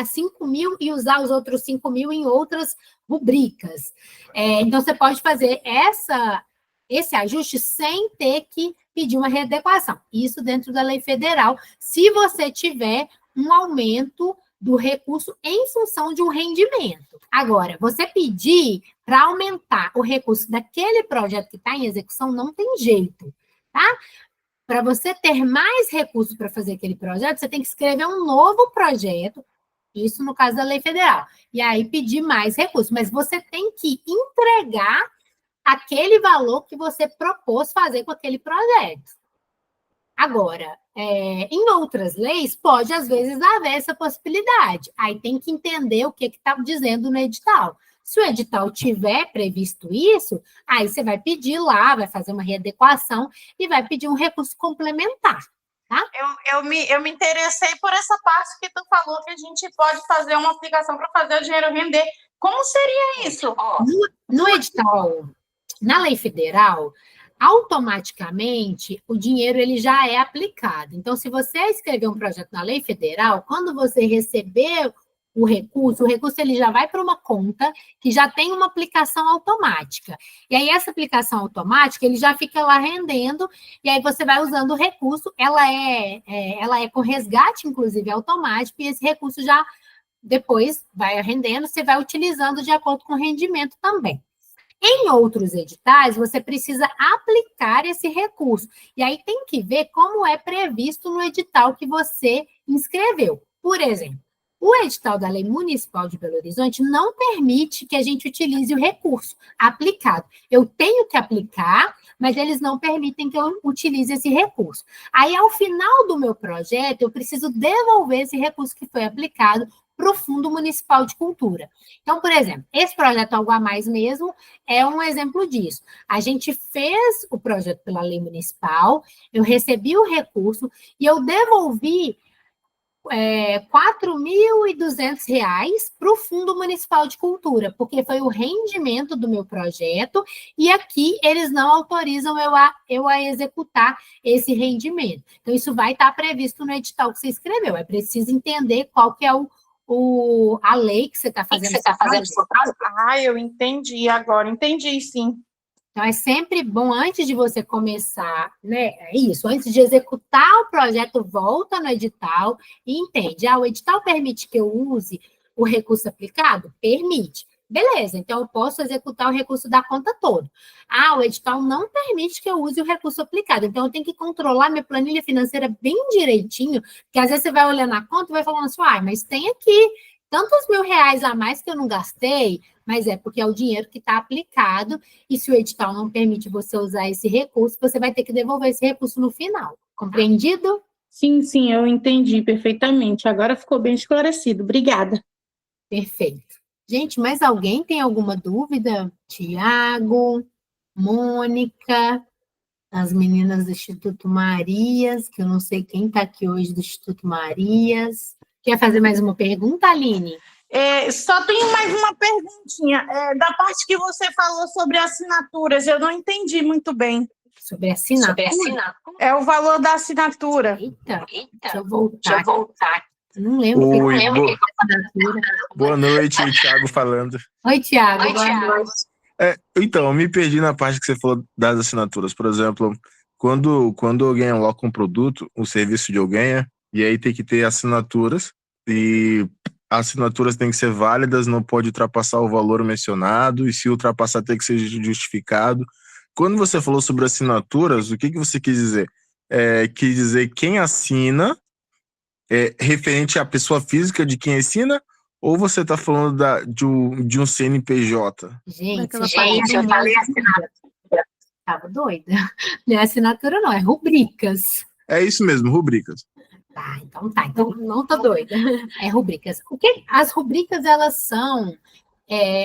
5 mil e usar os outros 5 mil em outras rubricas. Então, você pode fazer esse ajuste sem ter que pedir uma readequação. Isso dentro da lei federal, se você tiver um aumento do recurso em função de um rendimento. Agora, você pedir para aumentar o recurso daquele projeto que está em execução, não tem jeito, tá? Para você ter mais recursos para fazer aquele projeto, você tem que escrever um novo projeto, isso no caso da lei federal, e aí pedir mais recursos, mas você tem que entregar aquele valor que você propôs fazer com aquele projeto. Agora, em outras leis, pode, às vezes, haver essa possibilidade. Aí tem que entender o que está dizendo no edital. Se o edital tiver previsto isso, aí você vai pedir lá, vai fazer uma readequação e vai pedir um recurso complementar, tá? Eu me interessei por essa parte que tu falou, que a gente pode fazer uma aplicação para fazer o dinheiro render. Como seria isso? No edital, na lei federal, automaticamente o dinheiro ele já é aplicado. Então, se você escrever um projeto na lei federal, quando você receber o recurso ele já vai para uma conta que já tem uma aplicação automática. E aí, essa aplicação automática, ele já fica lá rendendo, e aí você vai usando o recurso, ela é com resgate, inclusive, automático, e esse recurso já depois vai rendendo, você vai utilizando de acordo com o rendimento também. Em outros editais, você precisa aplicar esse recurso. E aí tem que ver como é previsto no edital que você inscreveu. Por exemplo, o edital da Lei Municipal de Belo Horizonte não permite que a gente utilize o recurso aplicado. Eu tenho que aplicar, mas eles não permitem que eu utilize esse recurso. Aí, ao final do meu projeto, eu preciso devolver esse recurso que foi aplicado para o Fundo Municipal de Cultura. Então, por exemplo, esse projeto Algo a Mais mesmo é um exemplo disso. A gente fez o projeto pela lei municipal, eu recebi o recurso e eu devolvi R$ 4.200 para o Fundo Municipal de Cultura, porque foi o rendimento do meu projeto, e aqui eles não autorizam eu a executar esse rendimento. Então, isso vai estar previsto no edital que você escreveu. É preciso entender qual que é a lei que você está fazendo. Eu entendi agora, entendi sim. Então, é sempre bom, antes de você começar, né, antes de executar o projeto, volta no edital e entende. O edital permite que eu use o recurso aplicado? Permite. Beleza, então eu posso executar o recurso da conta toda. O edital não permite que eu use o recurso aplicado, então eu tenho que controlar minha planilha financeira bem direitinho, porque às vezes você vai olhando a conta e vai falando assim, mas tem aqui tantos R$ 1.000 a mais que eu não gastei, mas é porque é o dinheiro que está aplicado, e se o edital não permite você usar esse recurso, você vai ter que devolver esse recurso no final. Compreendido? Sim, eu entendi perfeitamente. Agora ficou bem esclarecido. Obrigada. Perfeito. Gente, mais alguém tem alguma dúvida? Tiago, Mônica, as meninas do Instituto Marias, que eu não sei quem está aqui hoje do Instituto Marias. Quer fazer mais uma pergunta, Aline? Só tenho mais uma perguntinha. Da parte que você falou sobre assinaturas, eu não entendi muito bem. Sobre assinatura? É o valor da assinatura. Eita. Deixa eu voltar. Eu não lembro. Boa noite, Thiago falando. Oi, Thiago. Boa noite. Então, eu me perdi na parte que você falou das assinaturas. Por exemplo, quando alguém aloca um produto, um serviço de alguém, e aí tem que ter assinaturas, e as assinaturas têm que ser válidas, não pode ultrapassar o valor mencionado, e se ultrapassar tem que ser justificado. Quando você falou sobre assinaturas, o que você quis dizer? Quis dizer quem assina, referente à pessoa física de quem assina, ou você está falando de um CNPJ? Gente, eu falei assinatura. Tava doida. Não é assinatura, não, é rubricas. É isso mesmo, rubricas. Tá. Então não tô doida. É rubricas. As rubricas, elas são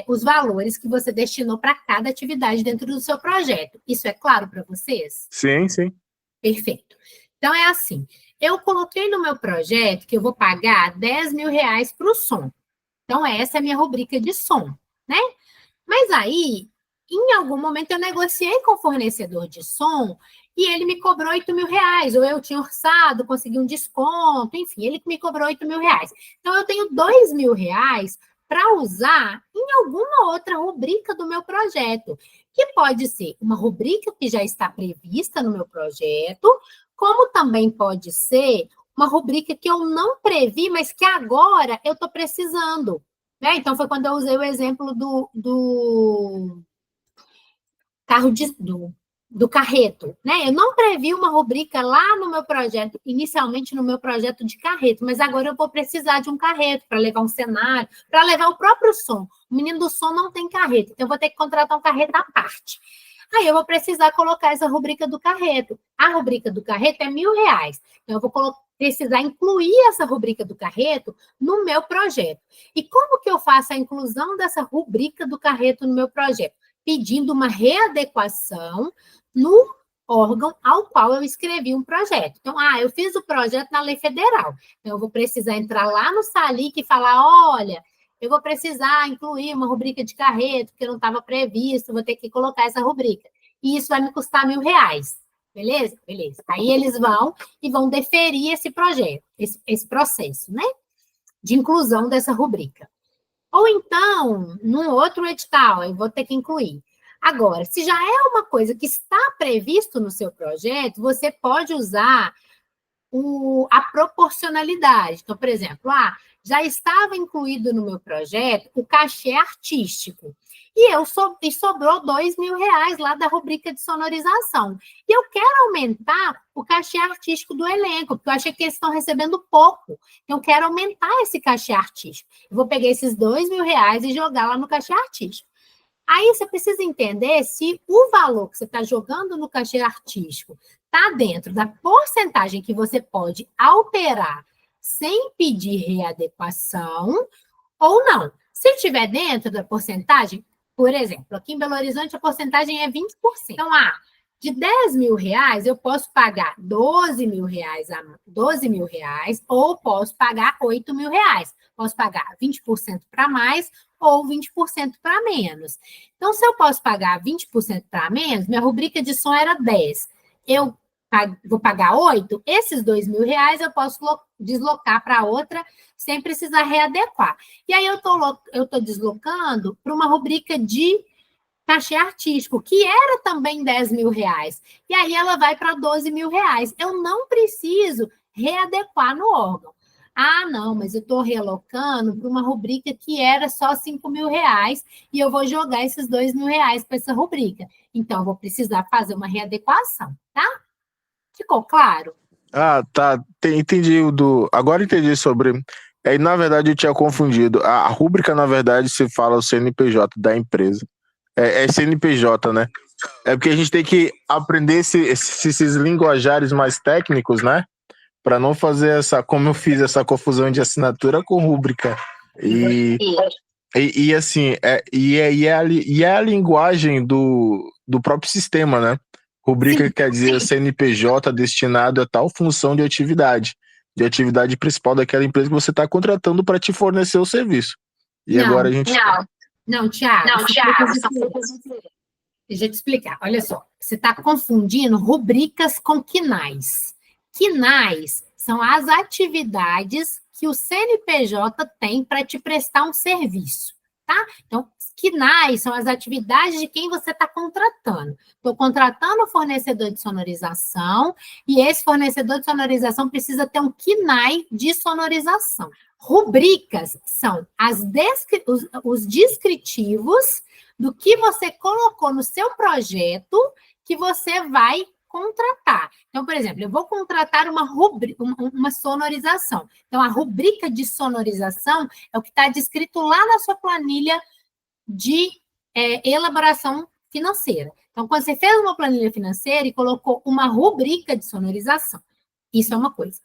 os valores que você destinou para cada atividade dentro do seu projeto. Isso é claro para vocês? Sim, sim. Perfeito. Então, é assim, eu coloquei no meu projeto que eu vou pagar R$ 10.000 para o som. Então, essa é a minha rubrica de som, né? Mas aí, em algum momento, eu negociei com o fornecedor de som e ele me cobrou R$ 8.000, ou eu tinha orçado, consegui um desconto, enfim, ele me cobrou R$ 8.000. Então, eu tenho R$ 2.000 para usar em alguma outra rubrica do meu projeto, que pode ser uma rubrica que já está prevista no meu projeto, como também pode ser uma rubrica que eu não previ, mas que agora eu estou precisando. Né? Então, foi quando eu usei o exemplo do carro do carreto, né? Eu não previ uma rubrica lá no meu projeto, inicialmente no meu projeto de carreto, mas agora eu vou precisar de um carreto para levar um cenário, para levar o próprio som. O menino do som não tem carreto, então eu vou ter que contratar um carreto à parte. Aí eu vou precisar colocar essa rubrica do carreto. A rubrica do carreto é R$ 1.000. Então eu vou precisar incluir essa rubrica do carreto no meu projeto. E como que eu faço a inclusão dessa rubrica do carreto no meu projeto? Pedindo uma readequação no órgão ao qual eu escrevi um projeto. Então, eu fiz o projeto na lei federal. Então, eu vou precisar entrar lá no SALIC e falar, olha, eu vou precisar incluir uma rubrica de carreto, porque não estava previsto, vou ter que colocar essa rubrica. E isso vai me custar R$ 1.000. Beleza? Beleza. Aí eles vão deferir esse projeto, esse processo, né? De inclusão dessa rubrica. Ou então, num outro edital, eu vou ter que incluir. Agora, se já é uma coisa que está previsto no seu projeto, você pode usar a proporcionalidade. Então, por exemplo, já estava incluído no meu projeto o cachê artístico. E sobrou R$ 2.000 lá da rubrica de sonorização. E eu quero aumentar o cachê artístico do elenco, porque eu achei que eles estão recebendo pouco. Então, eu quero aumentar esse cachê artístico. Eu vou pegar esses R$ 2.000 e jogar lá no cachê artístico. Aí você precisa entender se o valor que você está jogando no cachê artístico está dentro da porcentagem que você pode alterar sem pedir readequação ou não. Se estiver dentro da porcentagem, por exemplo, aqui em Belo Horizonte a porcentagem é 20%. Então, de R$ 10.000 eu posso pagar R$ 12.000 ou posso pagar R$ 8.000. Posso pagar 20% para mais ou 20% para menos. Então, se eu posso pagar 20% para menos, minha rubrica de som era 10. Eu vou pagar 8, esses R$ 2.000 eu posso deslocar para outra sem precisar readequar. E aí eu estou deslocando para uma rubrica de cachê artístico, que era também R$ 10.000. E aí ela vai para R$ 12.000. Eu não preciso readequar no órgão. Não, mas eu estou relocando para uma rubrica que era só R$ 5.000 e eu vou jogar esses R$ 2.000 para essa rubrica. Então, eu vou precisar fazer uma readequação, tá? Ficou claro? Tá. Entendi agora entendi sobre. Na verdade, eu tinha confundido. A rúbrica, na verdade, se fala o CNPJ da empresa. É CNPJ, né? É porque a gente tem que aprender esses linguajares mais técnicos, né? Para não fazer como eu fiz essa confusão de assinatura com rúbrica. E assim, é a linguagem do próprio sistema, né? Rubrica. Sim. Quer dizer CNPJ destinado a tal função de atividade principal daquela empresa que você está contratando para te fornecer o serviço. Agora a gente... Não, Tiago. Deixa eu te explicar. Olha só, você está confundindo rubricas com quinais. Quinais são as atividades que o CNPJ tem para te prestar um serviço, tá? Então, quinais são as atividades de quem você está contratando. Estou contratando o fornecedor de sonorização e esse fornecedor de sonorização precisa ter um quinai de sonorização. Rubricas são os descritivos do que você colocou no seu projeto que você vai contratar. Então, por exemplo, eu vou contratar uma sonorização. Então, a rubrica de sonorização é o que está descrito lá na sua planilha de elaboração financeira. Então, quando você fez uma planilha financeira e colocou uma rubrica de sonorização, isso é uma coisa.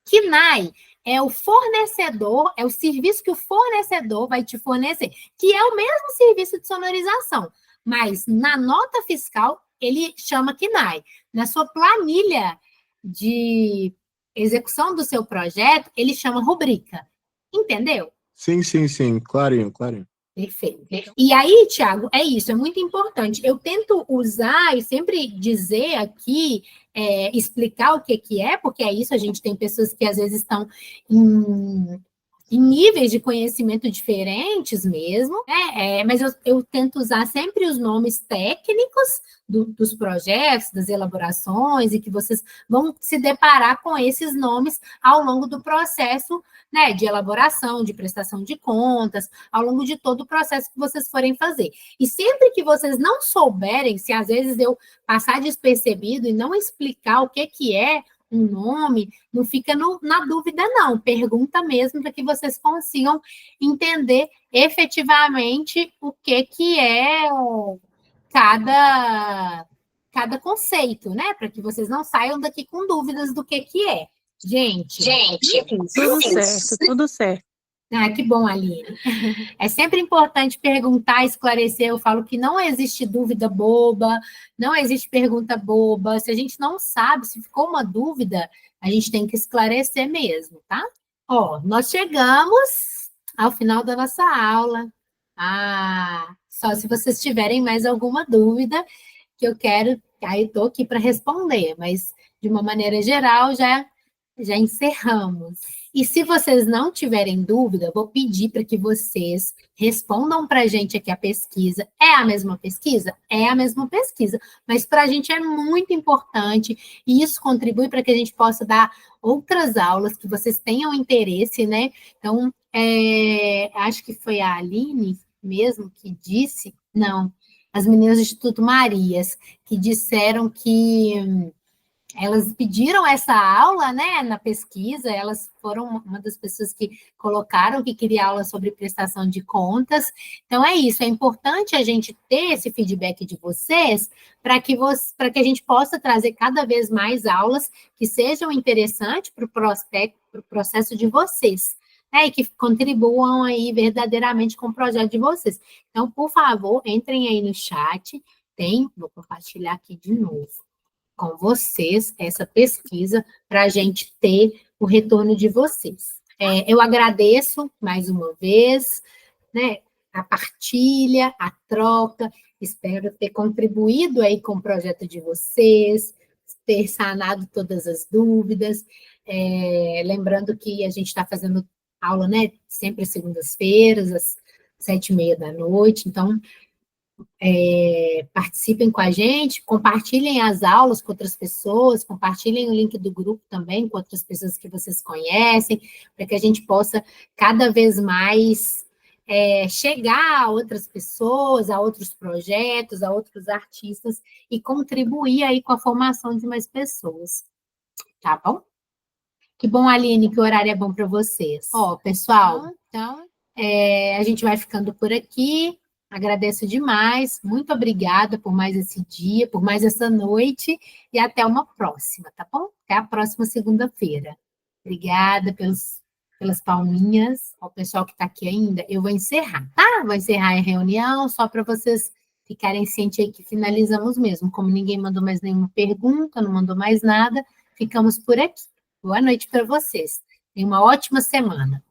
KNAI é o fornecedor, é o serviço que o fornecedor vai te fornecer, que é o mesmo serviço de sonorização, mas na nota fiscal ele chama KNAI. Na sua planilha de execução do seu projeto, ele chama rubrica. Entendeu? Sim, sim, sim. Clarinho, clarinho. Perfeito. E aí, Thiago, é isso, é muito importante. Eu tento usar e sempre dizer aqui, explicar o que é, porque é isso, a gente tem pessoas que às vezes estão em níveis de conhecimento diferentes mesmo, né? Mas eu tento usar sempre os nomes técnicos dos projetos, das elaborações, e que vocês vão se deparar com esses nomes ao longo do processo, né, de elaboração, de prestação de contas, ao longo de todo o processo que vocês forem fazer. E sempre que vocês não souberem, se às vezes eu passar despercebido e não explicar o que é um nome, não fica na dúvida, não. Pergunta mesmo para que vocês consigam entender efetivamente o que é cada conceito, né? Para que vocês não saiam daqui com dúvidas do que é. Gente, tudo certo, tudo certo. Ah, que bom, Aline. É sempre importante perguntar, esclarecer. Eu falo que não existe dúvida boba, não existe pergunta boba. Se a gente não sabe, se ficou uma dúvida, a gente tem que esclarecer mesmo, tá? Ó, nós chegamos ao final da nossa aula. Só se vocês tiverem mais alguma dúvida que eu quero, aí eu estou aqui para responder, mas de uma maneira geral já encerramos. E se vocês não tiverem dúvida, vou pedir para que vocês respondam para a gente aqui a pesquisa. É a mesma pesquisa? É a mesma pesquisa, mas para a gente é muito importante e isso contribui para que a gente possa dar outras aulas que vocês tenham interesse, né? Então, acho que foi a Aline mesmo que disse, não, as meninas do Instituto Marias, que disseram que elas pediram essa aula, né, na pesquisa, elas foram uma das pessoas que colocaram que queria aula sobre prestação de contas. Então, é isso, é importante a gente ter esse feedback de vocês para que a gente possa trazer cada vez mais aulas que sejam interessantes para o processo de vocês, né, e que contribuam aí verdadeiramente com o projeto de vocês. Então, por favor, entrem aí no chat, vou compartilhar aqui de novo com vocês essa pesquisa para a gente ter o retorno de vocês. Eu agradeço mais uma vez, né, a partilha, a troca, espero ter contribuído aí com o projeto de vocês, ter sanado todas as dúvidas, lembrando que a gente está fazendo aula, né, sempre às segundas-feiras, às 7h30 da noite, então participem com a gente, compartilhem as aulas com outras pessoas, compartilhem o link do grupo também com outras pessoas que vocês conhecem, para que a gente possa cada vez mais chegar a outras pessoas, a outros projetos, a outros artistas e contribuir aí com a formação de mais pessoas. Tá bom? Que bom, Aline, que o horário é bom para vocês. Ó, pessoal, então, a gente vai ficando por aqui. Agradeço demais, muito obrigada por mais esse dia, por mais essa noite, e até uma próxima, tá bom? Até a próxima segunda-feira. Obrigada pelas palminhas, ao pessoal que está aqui ainda. Eu vou encerrar, tá? Vou encerrar a reunião, só para vocês ficarem cientes aí que finalizamos mesmo. Como ninguém mandou mais nenhuma pergunta, não mandou mais nada, ficamos por aqui. Boa noite para vocês. Tenham uma ótima semana.